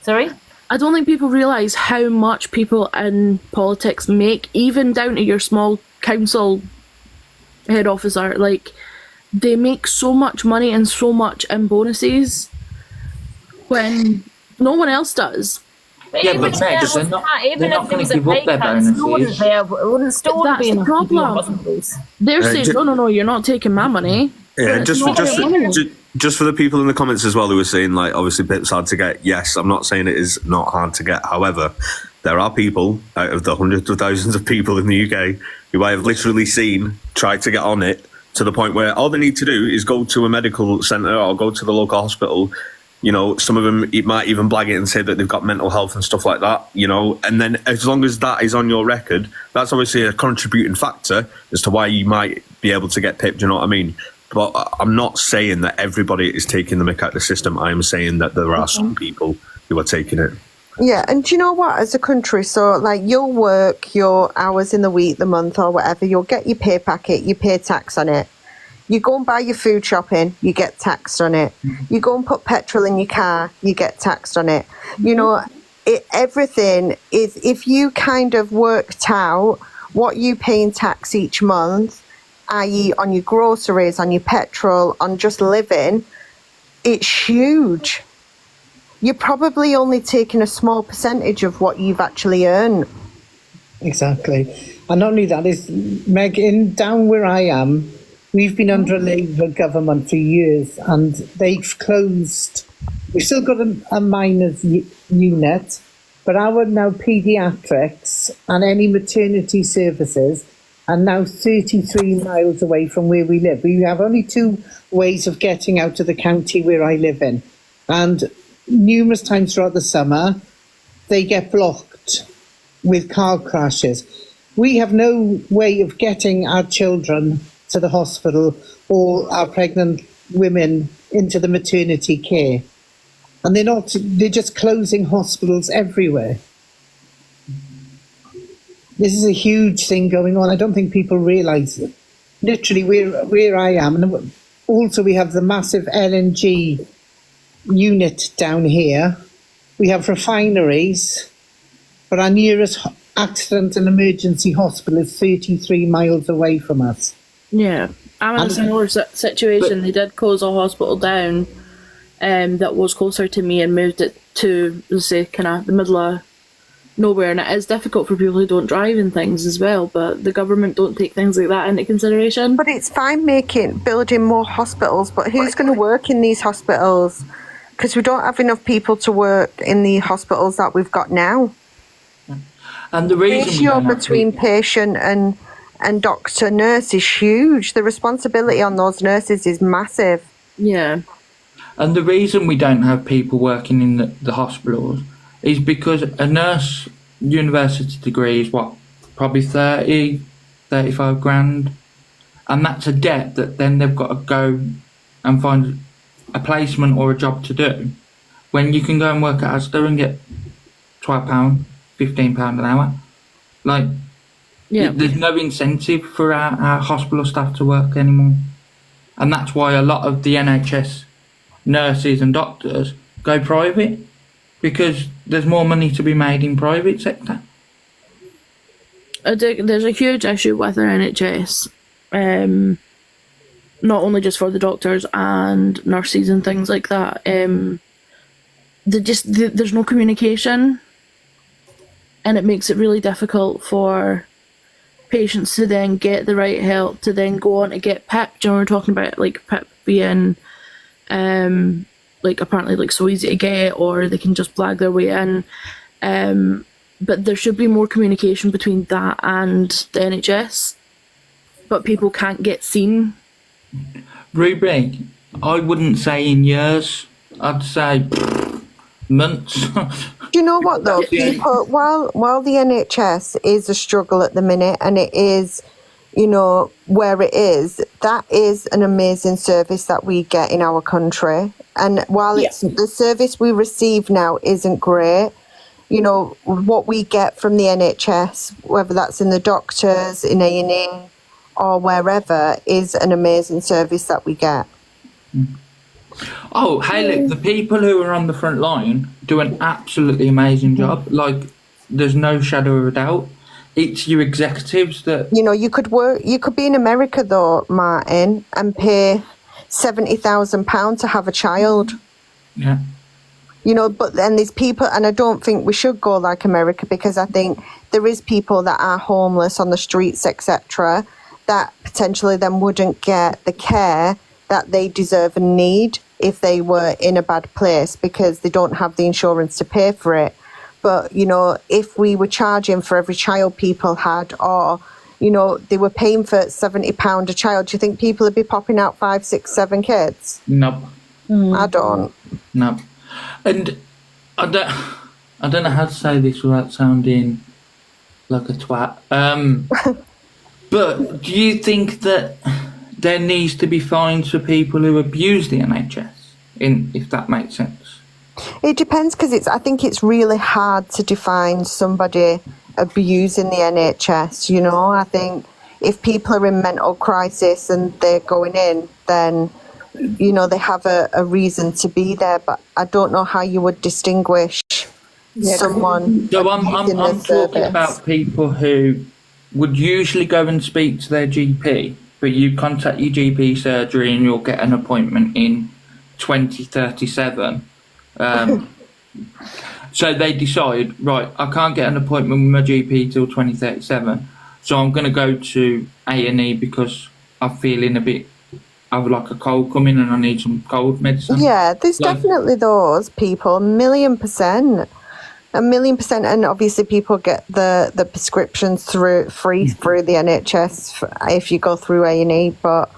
[SPEAKER 2] Sorry?
[SPEAKER 12] I don't think people realise how much people in politics make, even down to your small council head officer. They make so much money and so much in bonuses when no one else does.
[SPEAKER 2] But even if there was a pay cut, it wouldn't still be enough to do hospitals.
[SPEAKER 12] They're saying, no, you're not taking my money.
[SPEAKER 13] Yeah, just for the people in the comments as well who are saying, obviously PIP's hard to get. Yes, I'm not saying it is not hard to get. However, there are people out of the hundreds of thousands of people in the UK who I have literally seen try to get on it to the point where all they need to do is go to a medical centre or go to the local hospital. You know, some of them, it might even blag it and say that they've got mental health and stuff like that, you know, and then as long as that is on your record, that's obviously a contributing factor as to why you might be able to get pipped, you know what I mean? But I'm not saying that everybody is taking the mick out of the system. I am saying that there are some people who are taking it.
[SPEAKER 5] Yeah, and do you know what? As a country, so like you'll work your hours in the week, the month, or whatever. You'll get your pay packet. You pay tax on it. You go and buy your food shopping. You get taxed on it. You go and put petrol in your car. You get taxed on it. You know, everything is. If you kind of worked out what you pay in tax each month, i.e., on your groceries, on your petrol, on just living, it's huge. You're probably only taking a small percentage of what you've actually earned.
[SPEAKER 1] Exactly. And not only that, is Meg, down where I am, we've been under a Labour government for years, and they've closed. We've still got a minors unit, but our now paediatrics and any maternity services are now 33 miles away from where we live. We have only 2 ways of getting out of the county where I live in, and numerous times throughout the summer, they get blocked with car crashes. We have no way of getting our children to the hospital or our pregnant women into the maternity care. And they're just closing hospitals everywhere. This is a huge thing going on. I don't think people realise it. Literally, where I am, and also we have the massive LNG unit down here. We have refineries, but our nearest accident and emergency hospital is 33 miles away from us.
[SPEAKER 12] Yeah, I'm in a similar situation. They did close a hospital down that was closer to me and moved it to, let's say, kind of the middle of nowhere, and it is difficult for people who don't drive and things as well, but the government don't take things like that into consideration.
[SPEAKER 5] But it's fine building more hospitals, but who's going to work in these hospitals? Because we don't have enough people to work in the hospitals that we've got now.
[SPEAKER 3] And the reason
[SPEAKER 5] the ratio between patient and doctor nurse is huge. The responsibility on those nurses is massive.
[SPEAKER 12] Yeah.
[SPEAKER 3] And the reason we don't have people working in the hospitals is because a nurse university degree is probably 30, 35 grand. And that's a debt that then they've got to go and find a placement or a job to do, when you can go and work at Asda and get £12, £15 an hour. Like, there's no incentive for our hospital staff to work anymore. And that's why a lot of the NHS nurses and doctors go private, because there's more money to be made in private sector.
[SPEAKER 12] There's a huge issue with our NHS. Not only just for the doctors and nurses and things like that. There's no communication, and it makes it really difficult for patients to then get the right help, to then go on to get PIP. You know, we're talking about like PIP being like apparently like so easy to get, or they can just blag their way in. But there should be more communication between that and the NHS, but people can't get seen.
[SPEAKER 3] Ruby, I wouldn't say in years. I'd say months.
[SPEAKER 5] Do you know what though? People, while the NHS is a struggle at the minute, and it is, you know, where it is, that is an amazing service that we get in our country. And while it's the service we receive now isn't great, you know, what we get from the NHS, whether that's in the doctors, in A&E, or wherever, is an amazing service that we get.
[SPEAKER 3] Oh, hey, look, the people who are on the front line do an absolutely amazing job. Like, there's no shadow of a doubt. It's your executives that...
[SPEAKER 5] You know, you could be in America, though, Martin, and pay £70,000 to have a child.
[SPEAKER 3] Yeah.
[SPEAKER 5] You know, but then there's people, and I don't think we should go like America, because I think there is people that are homeless on the streets, etc., that potentially then wouldn't get the care that they deserve and need if they were in a bad place, because they don't have the insurance to pay for it. But, you know, if we were charging for every child people had, or, you know, they were paying for £70 a child, do you think people would be popping out 5, 6, 7 kids?
[SPEAKER 3] No.
[SPEAKER 5] I don't.
[SPEAKER 3] No. And I don't know how to say this without sounding like a twat. But do you think that there needs to be fines for people who abuse the NHS, if that makes sense?
[SPEAKER 5] It depends, because I think it's really hard to define somebody abusing the NHS, you know. I think if people are in mental crisis and they're going in, then, you know, they have a reason to be there, but I don't know how you would distinguish someone.
[SPEAKER 3] So I'm talking about people who would usually go and speak to their GP, but you contact your GP surgery and you'll get an appointment in 2037. So they decide, right, I can't get an appointment with my GP till 2037, so I'm going to go to A&E because I'm feeling a bit of like a cold coming and I need some cold medicine.
[SPEAKER 5] Yeah, there's definitely those people, 1,000,000%. 1,000,000%, and obviously people get the prescriptions free through the NHS if you go through A&E. But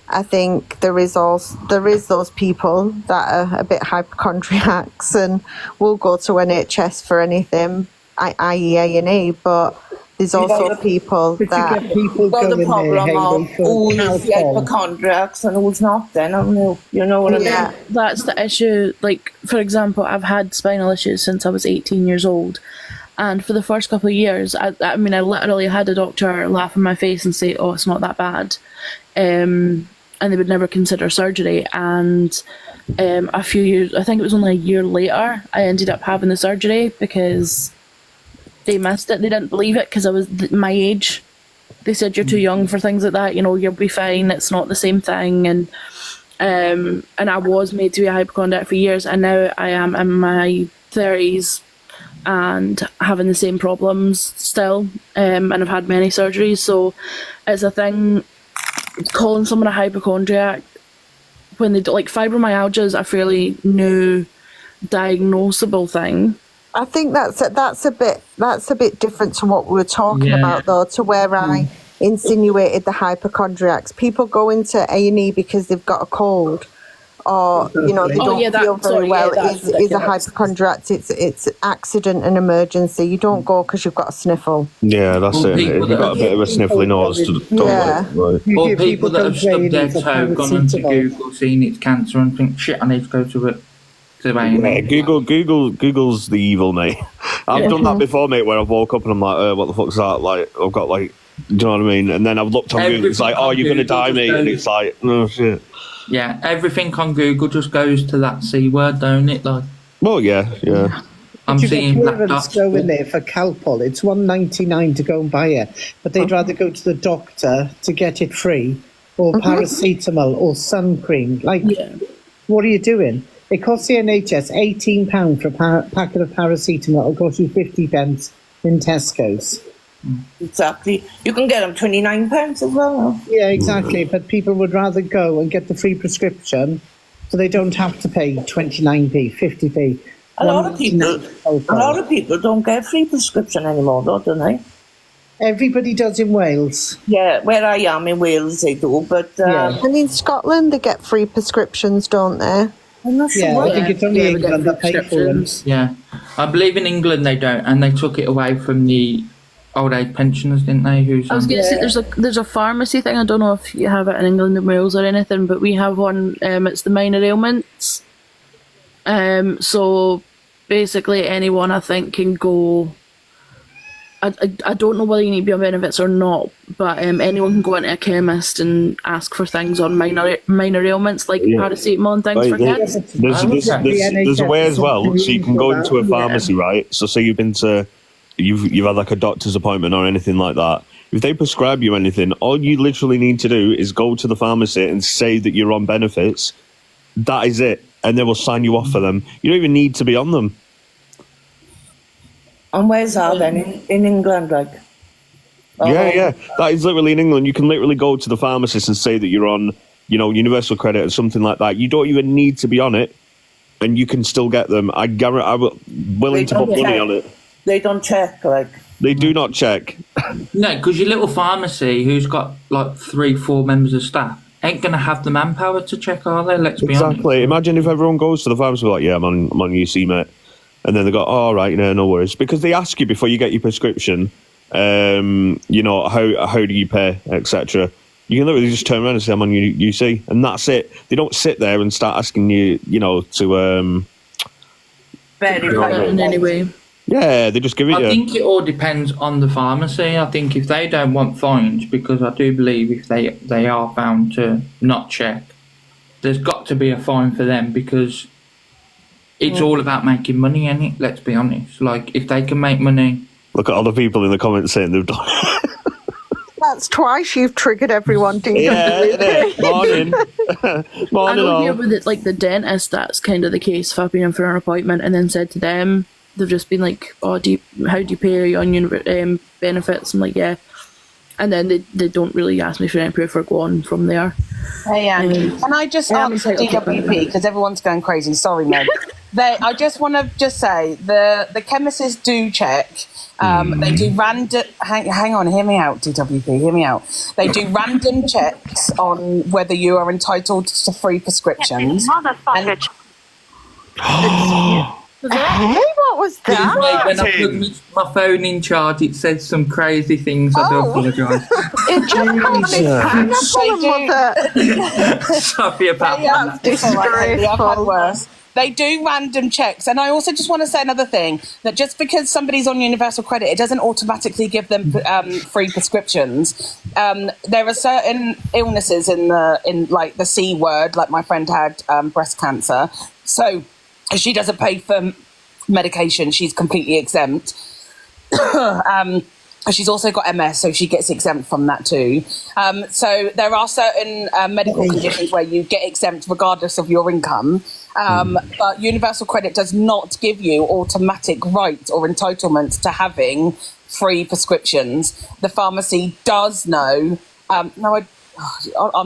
[SPEAKER 5] I think there is those people that are a bit hypochondriacs and will go to NHS for anything, i.e. A&E. But there's also people that
[SPEAKER 14] the problem of who's hypochondriacs and who's not. Then I don't know. You know what I mean?
[SPEAKER 12] That's the issue. Like, for example, I've had spinal issues since I was 18 years old, and for the first couple of years, I mean, I literally had a doctor laugh in my face and say, "Oh, it's not that bad," and they would never consider surgery. And a few years, I think it was only a year later, I ended up having the surgery because they missed it. They didn't believe it because I was my age. They said, "You're too young for things like that. You know, you'll be fine. It's not the same thing." And I was made to be a hypochondriac for years, and now I am in my 30s and having the same problems still. And I've had many surgeries, so it's a thing. Calling someone a hypochondriac when they do, like, fibromyalgia is a fairly new diagnosable thing.
[SPEAKER 5] I think that's a bit different to what we were talking about, though, to where I insinuated the hypochondriacs. People go into A&E because they've got a cold, or you know, they don't feel very well. Is a hypochondriac. It's accident and emergency. You don't go because you've got a sniffle.
[SPEAKER 13] Yeah, that's it. If you've got a bit of a sniffly nose,
[SPEAKER 3] Or people that have stubbed their toe, gone onto Google, seen it's cancer, and think, shit, I need to go to it.
[SPEAKER 13] Yeah, Google's the evil, mate. I've done that before, mate, where I've woke up and I'm like, what the fuck's that? Like, I've got, like, do you know what I mean? And then I've looked on Google, it's like, oh, you're going to die, mate. And it's like, no shit.
[SPEAKER 3] Yeah, everything on Google just goes to that C word, don't it? Like,
[SPEAKER 13] well, yeah.
[SPEAKER 3] I'm seeing that.
[SPEAKER 1] Go in there for Calpol. It's $1.99 to go and buy it, but they'd rather go to the doctor to get it free, or paracetamol, or sun cream. Like, what are you doing? It costs the NHS £18 for a packet of paracetamol. It'll cost you 50 pence in Tesco's.
[SPEAKER 14] Exactly. You can get them £29 as well.
[SPEAKER 1] Yeah, exactly. But people would rather go and get the free prescription, so they don't have to pay 29p, 50p.
[SPEAKER 14] A lot of people don't get free prescription anymore, don't they?
[SPEAKER 1] Everybody does in Wales.
[SPEAKER 14] Yeah, where I am in Wales, they do. But
[SPEAKER 5] and in Scotland, they get free prescriptions, don't they?
[SPEAKER 14] I'm not sure.
[SPEAKER 1] Yeah, I think it's only England that pay for them.
[SPEAKER 3] Yeah, I believe in England they don't, and they took it away from the old age pensioners, didn't they?
[SPEAKER 12] I was going to say there's a pharmacy thing. I don't know if you have it in England and Wales or anything, but we have one. It's the minor ailments. So basically, anyone I think can go. I don't know whether you need to be on benefits or not, but anyone can go into a chemist and ask for things on minor ailments like paracetamol and things for kids.
[SPEAKER 13] There's a way as well, so you can go into a pharmacy, right? So say you've had like a doctor's appointment or anything like that. If they prescribe you anything, all you literally need to do is go to the pharmacy and say that you're on benefits. That is it, and they will sign you off for them. You don't even need to be on them.
[SPEAKER 14] And where's that then? In England, like?
[SPEAKER 13] Yeah. That is literally in England. You can literally go to the pharmacist and say that you're on, universal credit or something like that. You don't even need to be on it, and you can still get them. I guarantee. I'm willing to put money on it.
[SPEAKER 14] They don't check, like.
[SPEAKER 13] They do not check.
[SPEAKER 3] No, because your little pharmacy, who's got like 3-4 members of staff, ain't gonna have the manpower to check, are they? Let's be honest.
[SPEAKER 13] Exactly. Imagine if everyone goes to the pharmacy like, yeah, I'm on UC, mate. And then they go, oh, right, no worries. Because they ask you before you get your prescription, you know, how do you pay, etc. You can literally just turn around and say, I'm on UC. And that's it. They don't sit there and start asking you, you know, to...
[SPEAKER 12] in any way.
[SPEAKER 13] Yeah, they just give it
[SPEAKER 3] I
[SPEAKER 13] you.
[SPEAKER 3] think it all depends on the pharmacy. I think if they don't want fines, because I do believe if they are found to not check, there's got to be a fine for them, because it's all about making money, ain't it? Let's be honest. Like, if they can make money...
[SPEAKER 13] Look at all the people in the comments saying they've done it.
[SPEAKER 5] That's twice you've triggered everyone, DWP.
[SPEAKER 13] Yeah, morning.
[SPEAKER 12] I know
[SPEAKER 13] all.
[SPEAKER 12] here with it, like the dentist, that's kind of the case. If I've been in for an appointment and then said to them, they've just been like, "Oh, how do you pay on your benefits?" I'm like, "Yeah," and then they don't really ask me for any proof or go on from there.
[SPEAKER 8] Hey, Angie, can I just answer DWP, because everyone's going crazy? Sorry, Meg. I just want to say the chemists do check. They do random. Hang on, hear me out, DWP. Hear me out. They do random checks on whether you are entitled to free prescriptions.
[SPEAKER 5] Motherfucker. Hey, what was that?
[SPEAKER 3] When I put my phone in charge, it said some crazy things. I do apologise.
[SPEAKER 5] It just called me pineapple.
[SPEAKER 3] Sorry about that.
[SPEAKER 8] I've had worse. They do random checks. And I also just want to say another thing, that just because somebody's on universal credit, it doesn't automatically give them free prescriptions. There are certain illnesses in like the C word, like my friend had breast cancer. So she doesn't pay for medication. She's completely exempt. She's also got MS, so she gets exempt from that too. So there are certain medical conditions where you get exempt regardless of your income. But universal credit does not give you automatic right or entitlement to having free prescriptions. The pharmacy does know. I'm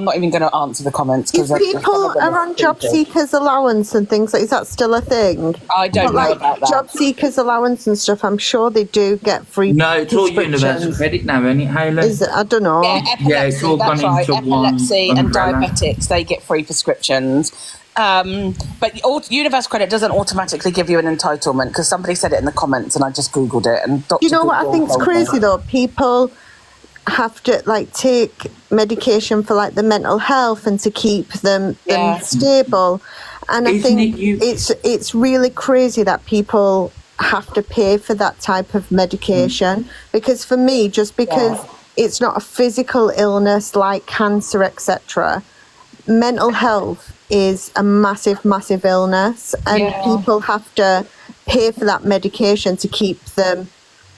[SPEAKER 8] not even going to answer the comments.
[SPEAKER 5] If people are on job seekers allowance and things, is that still a thing?
[SPEAKER 8] I don't know about that.
[SPEAKER 5] Job seekers allowance and stuff, I'm sure they do get free
[SPEAKER 3] No, it's all
[SPEAKER 5] prescriptions.
[SPEAKER 3] universal credit now, isn't it, Hayley?
[SPEAKER 5] Is it? I don't know.
[SPEAKER 8] Yeah, epilepsy,
[SPEAKER 3] Yeah, it's all
[SPEAKER 8] that's
[SPEAKER 3] gone
[SPEAKER 8] right.
[SPEAKER 3] into one
[SPEAKER 8] Epilepsy and
[SPEAKER 3] umbrella.
[SPEAKER 8] diabetics, they get free prescriptions. But universal credit doesn't automatically give you an entitlement, because somebody said it in the comments and I just Googled it. And Dr.
[SPEAKER 5] You know what I
[SPEAKER 8] Google
[SPEAKER 5] think's
[SPEAKER 8] told me.
[SPEAKER 5] crazy though? People have to like take medication for like the mental health and to keep them stable. And I think it's really crazy that people have to pay for that type of medication. Because for me, just because it's not a physical illness like cancer, etc., mental health is a massive illness, and people have to pay for that medication to keep them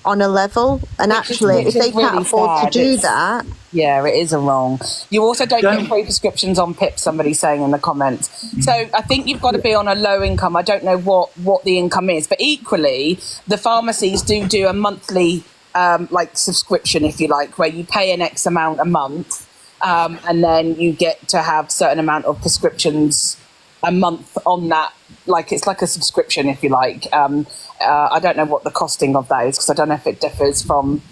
[SPEAKER 5] on a level. And actually, if they can't afford to do that,
[SPEAKER 8] it is a wrong. You also don't get free prescriptions on PIP, somebody's saying in the comments. So I think you've got to be on a low income. I don't know what the income is, but equally the pharmacies do a monthly like subscription, if you like, where you pay an X amount a month, and then you get to have certain amount of prescriptions a month on that. Like, it's like a subscription, if you like. I don't know what the costing of that is, because I don't know if it differs from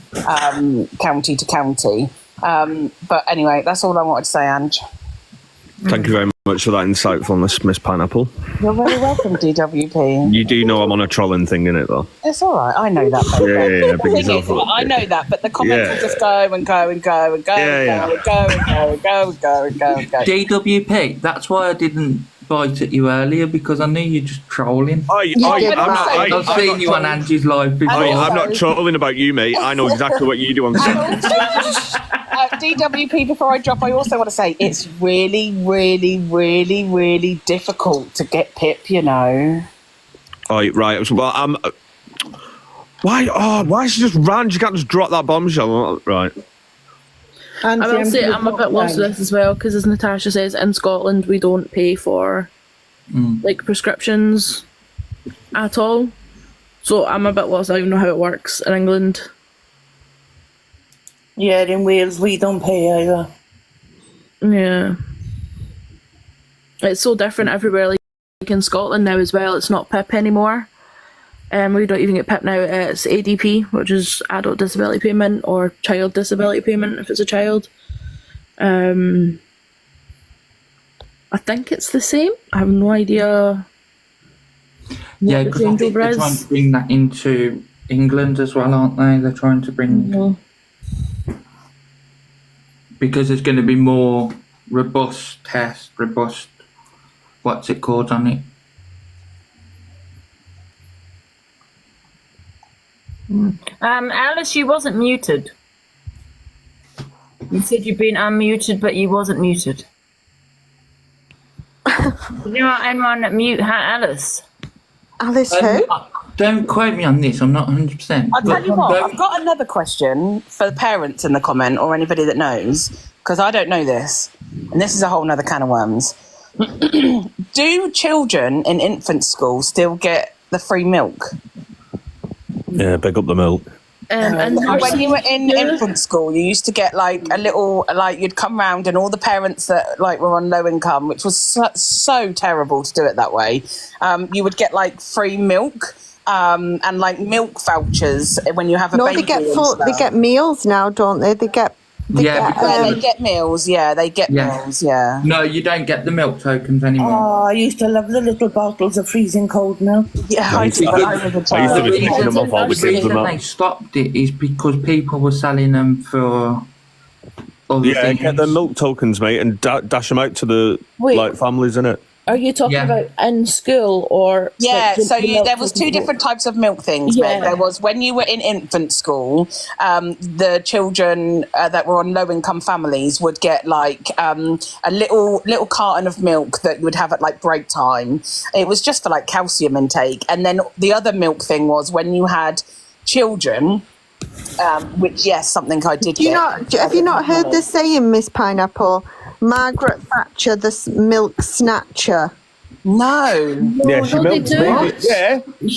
[SPEAKER 8] county to county. But anyway, that's all I wanted to say, Ange.
[SPEAKER 13] Thank you very much for that insightfulness, Miss Pineapple.
[SPEAKER 8] You're very welcome, DWP.
[SPEAKER 13] You do know I'm on a trolling thing, innit, though?
[SPEAKER 8] It's all right. I know that. Baby.
[SPEAKER 13] Yeah,
[SPEAKER 8] The thing is, I know that, but the comments will just go and go and go and go and go and go and go and go and go and go.
[SPEAKER 3] DWP, that's why I didn't bite at you earlier, because I knew you're just trolling. I've seen you on Angie's live before.
[SPEAKER 13] I'm not trolling about you, mate. I know exactly what you do on set.
[SPEAKER 8] DWP, before I drop, I also want to say it's really, really, really, really difficult to get PIP, you know.
[SPEAKER 13] Oh, right. Well, why is she just ran? She can't just drop that bombshell. Right.
[SPEAKER 12] I will say I'm a bit lost with this as well, because as Natasha says, in Scotland we don't pay for like prescriptions at all. So I'm a bit lost. I don't know how it works in England.
[SPEAKER 14] Yeah, in Wales we don't pay either.
[SPEAKER 12] Yeah. It's so different everywhere. Like in Scotland now as well, it's not PIP anymore. We don't even get PIP now. It's ADP, which is adult disability payment, or child disability payment if it's a child. I think it's the same. I have no idea.
[SPEAKER 3] Yeah, because I think they're trying to bring that into England as well, aren't they? They're trying to bring because there's going to be more robust what's it called on it?
[SPEAKER 2] Alice, you wasn't muted. You said you've been unmuted, but you wasn't muted. You know, anyone mute Alice?
[SPEAKER 5] Alice who?
[SPEAKER 3] Don't quote me on this. I'm not 100%.
[SPEAKER 8] I'll tell you what, I've got another question for the parents in the comment or anybody that knows, because I don't know this, and this is a whole nother can of worms. Do children in infant school still get the free milk?
[SPEAKER 13] Yeah, big up the milk.
[SPEAKER 8] And when you were in infant school, you used to get like a little, like you'd come round and all the parents that like were on low income, which was so terrible to do it that way, you would get like free milk and like milk vouchers when you have a baby.
[SPEAKER 5] They get meals now, don't they? They get
[SPEAKER 8] meals. Yeah, they get meals. Yeah.
[SPEAKER 3] No, you don't get the milk tokens anymore.
[SPEAKER 14] Oh, I used to love the little bottles of freezing cold milk.
[SPEAKER 8] Yeah,
[SPEAKER 13] I used to be picking them off all the
[SPEAKER 3] The
[SPEAKER 13] kids.
[SPEAKER 3] reason they stopped it is because people were selling them for other things.
[SPEAKER 13] Get the milk tokens, mate, and dash them out to the like families, innit?
[SPEAKER 12] Are you talking about in school or?
[SPEAKER 8] Yeah,
[SPEAKER 12] like,
[SPEAKER 8] so there was two different types of milk things.
[SPEAKER 12] Yeah.
[SPEAKER 8] There was when you were in infant school, the children that were on low income families would get like a little carton of milk that you would have at like break time. It was just for like calcium intake. And then the other milk thing was when you had children, which something I did.
[SPEAKER 5] Have you not heard the saying, Miss Pineapple? Margaret Thatcher, the milk snatcher.
[SPEAKER 8] No.
[SPEAKER 13] Yeah, she milked babies.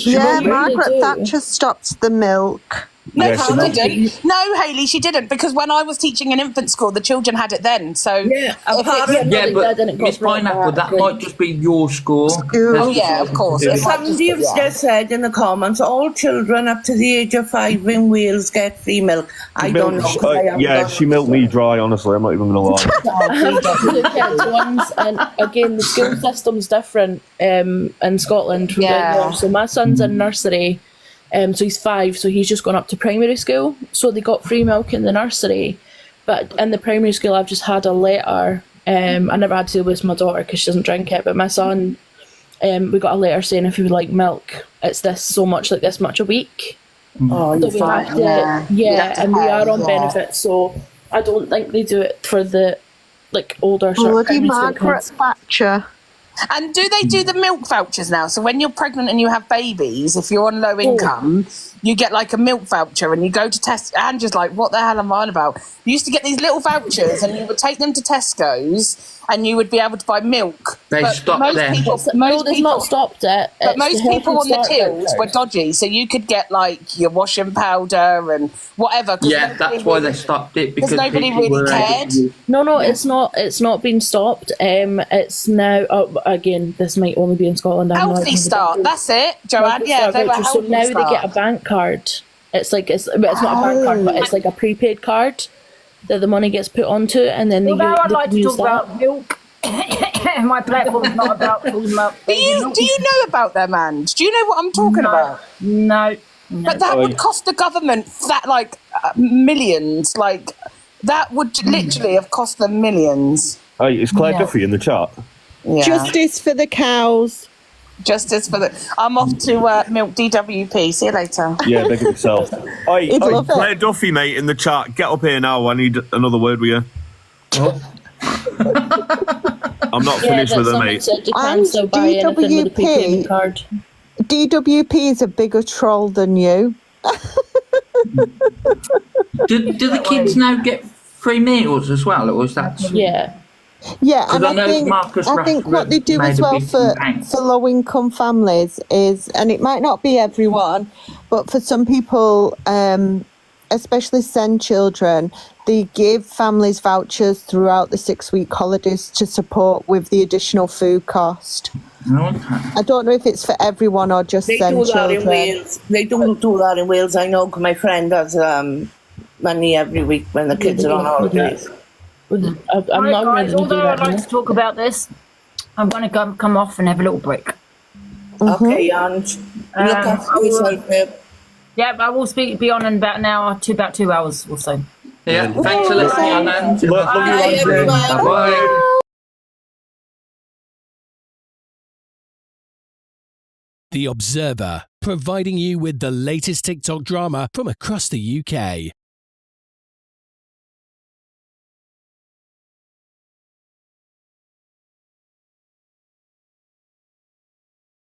[SPEAKER 13] Yeah.
[SPEAKER 5] Margaret Thatcher stopped the milk.
[SPEAKER 8] No, she didn't. No, Hayley, she didn't, because when I was teaching in infant school, the children had it then. So
[SPEAKER 3] but Miss Pineapple, that might just be your school.
[SPEAKER 8] Oh yeah, of course.
[SPEAKER 14] Somebody have just said in the comments, all children up to the age of 5 in Wales get free milk. I don't know.
[SPEAKER 13] She milked me dry, honestly. I'm not even going to lie.
[SPEAKER 12] And again, the school system's different in Scotland from down there. So my son's in nursery. So he's 5, so he's just gone up to primary school. So they got free milk in the nursery, but in the primary school, I've just had a letter. I never had to deal with my daughter because she doesn't drink it, but my son, we got a letter saying if he would like milk, it's this much a week.
[SPEAKER 8] Oh,
[SPEAKER 12] so we have to, and we are on benefits, so I don't think they do it for the like older sort of
[SPEAKER 5] Bloody
[SPEAKER 12] primary school
[SPEAKER 5] Margaret
[SPEAKER 12] kids.
[SPEAKER 5] Thatcher.
[SPEAKER 8] And do they do the milk vouchers now? So when you're pregnant and you have babies, if you're on low income, you get like a milk voucher and you go to Tesco. And just like, what the hell am I on about? You used to get these little vouchers and you would take them to Tesco's and you would be able to buy milk.
[SPEAKER 3] They stopped there.
[SPEAKER 12] They've not stopped it.
[SPEAKER 8] But
[SPEAKER 12] It's
[SPEAKER 8] most
[SPEAKER 12] the
[SPEAKER 8] people on the
[SPEAKER 12] Health and
[SPEAKER 8] tills
[SPEAKER 12] Start
[SPEAKER 8] were dodgy. So you could get like your washing powder and whatever.
[SPEAKER 3] Yeah, that's why they stopped it, because
[SPEAKER 8] nobody
[SPEAKER 3] people
[SPEAKER 8] really
[SPEAKER 3] were
[SPEAKER 8] cared.
[SPEAKER 12] No, it's not. It's not been stopped. It's now. Again, this might only be in Scotland.
[SPEAKER 8] Healthy Start. That's it, Joanne. Yeah, they were
[SPEAKER 12] So
[SPEAKER 8] Healthy
[SPEAKER 12] now
[SPEAKER 8] Start.
[SPEAKER 12] they get a bank card. It's like it's not a bank card, but it's like a prepaid card that the money gets put onto, and then
[SPEAKER 2] Although I'd like to
[SPEAKER 12] use
[SPEAKER 2] talk about milk. My platform's not about talking about
[SPEAKER 8] Do you know about them, Ange? Do you know what I'm talking about?
[SPEAKER 2] No.
[SPEAKER 8] But that would cost the government millions. Like that would literally have cost them millions.
[SPEAKER 13] Hey, is Claire Duffy in the chat?
[SPEAKER 8] Yeah.
[SPEAKER 5] Justice for the cows.
[SPEAKER 8] Justice for the. I'm off to milk DWP. See you later.
[SPEAKER 13] Yeah, big of yourself. Hey,
[SPEAKER 5] love it.
[SPEAKER 13] Claire Duffy, mate, in the chat. Get up here now. I need another word with you. I'm not finished with her, mate.
[SPEAKER 5] And DWP is a bigger troll than you.
[SPEAKER 3] Do the kids now get free meals as well, or is that?
[SPEAKER 12] Yeah.
[SPEAKER 5] Yeah, and
[SPEAKER 3] I know
[SPEAKER 5] I think what they do as well for low income families is, and it might not be everyone, but for some people, especially SEND children, they give families vouchers throughout the 6-week holidays to support with the additional food cost. I don't know if it's for everyone or just
[SPEAKER 14] They
[SPEAKER 5] SEND
[SPEAKER 14] do that
[SPEAKER 5] children.
[SPEAKER 14] in Wales. They don't do that in Wales. I know 'cause my friend has money every week when the kids are on holidays.
[SPEAKER 12] I'm
[SPEAKER 2] Right,
[SPEAKER 12] not
[SPEAKER 2] guys,
[SPEAKER 12] ready to do
[SPEAKER 2] although
[SPEAKER 12] that
[SPEAKER 2] I'd like
[SPEAKER 12] now.
[SPEAKER 2] to talk about this, I'm going to come off and have a little break.
[SPEAKER 14] Okay, Ange. Look after yourself, babe.
[SPEAKER 2] Yeah, I will be on in about an hour to about 2 hours or so.
[SPEAKER 3] Yeah, thanks for listening on, Ange.
[SPEAKER 13] Love you,
[SPEAKER 14] Bye,
[SPEAKER 13] Andrew.
[SPEAKER 14] everyone.
[SPEAKER 3] Bye.
[SPEAKER 16] The Observer, providing you with the latest TikTok drama from across the UK.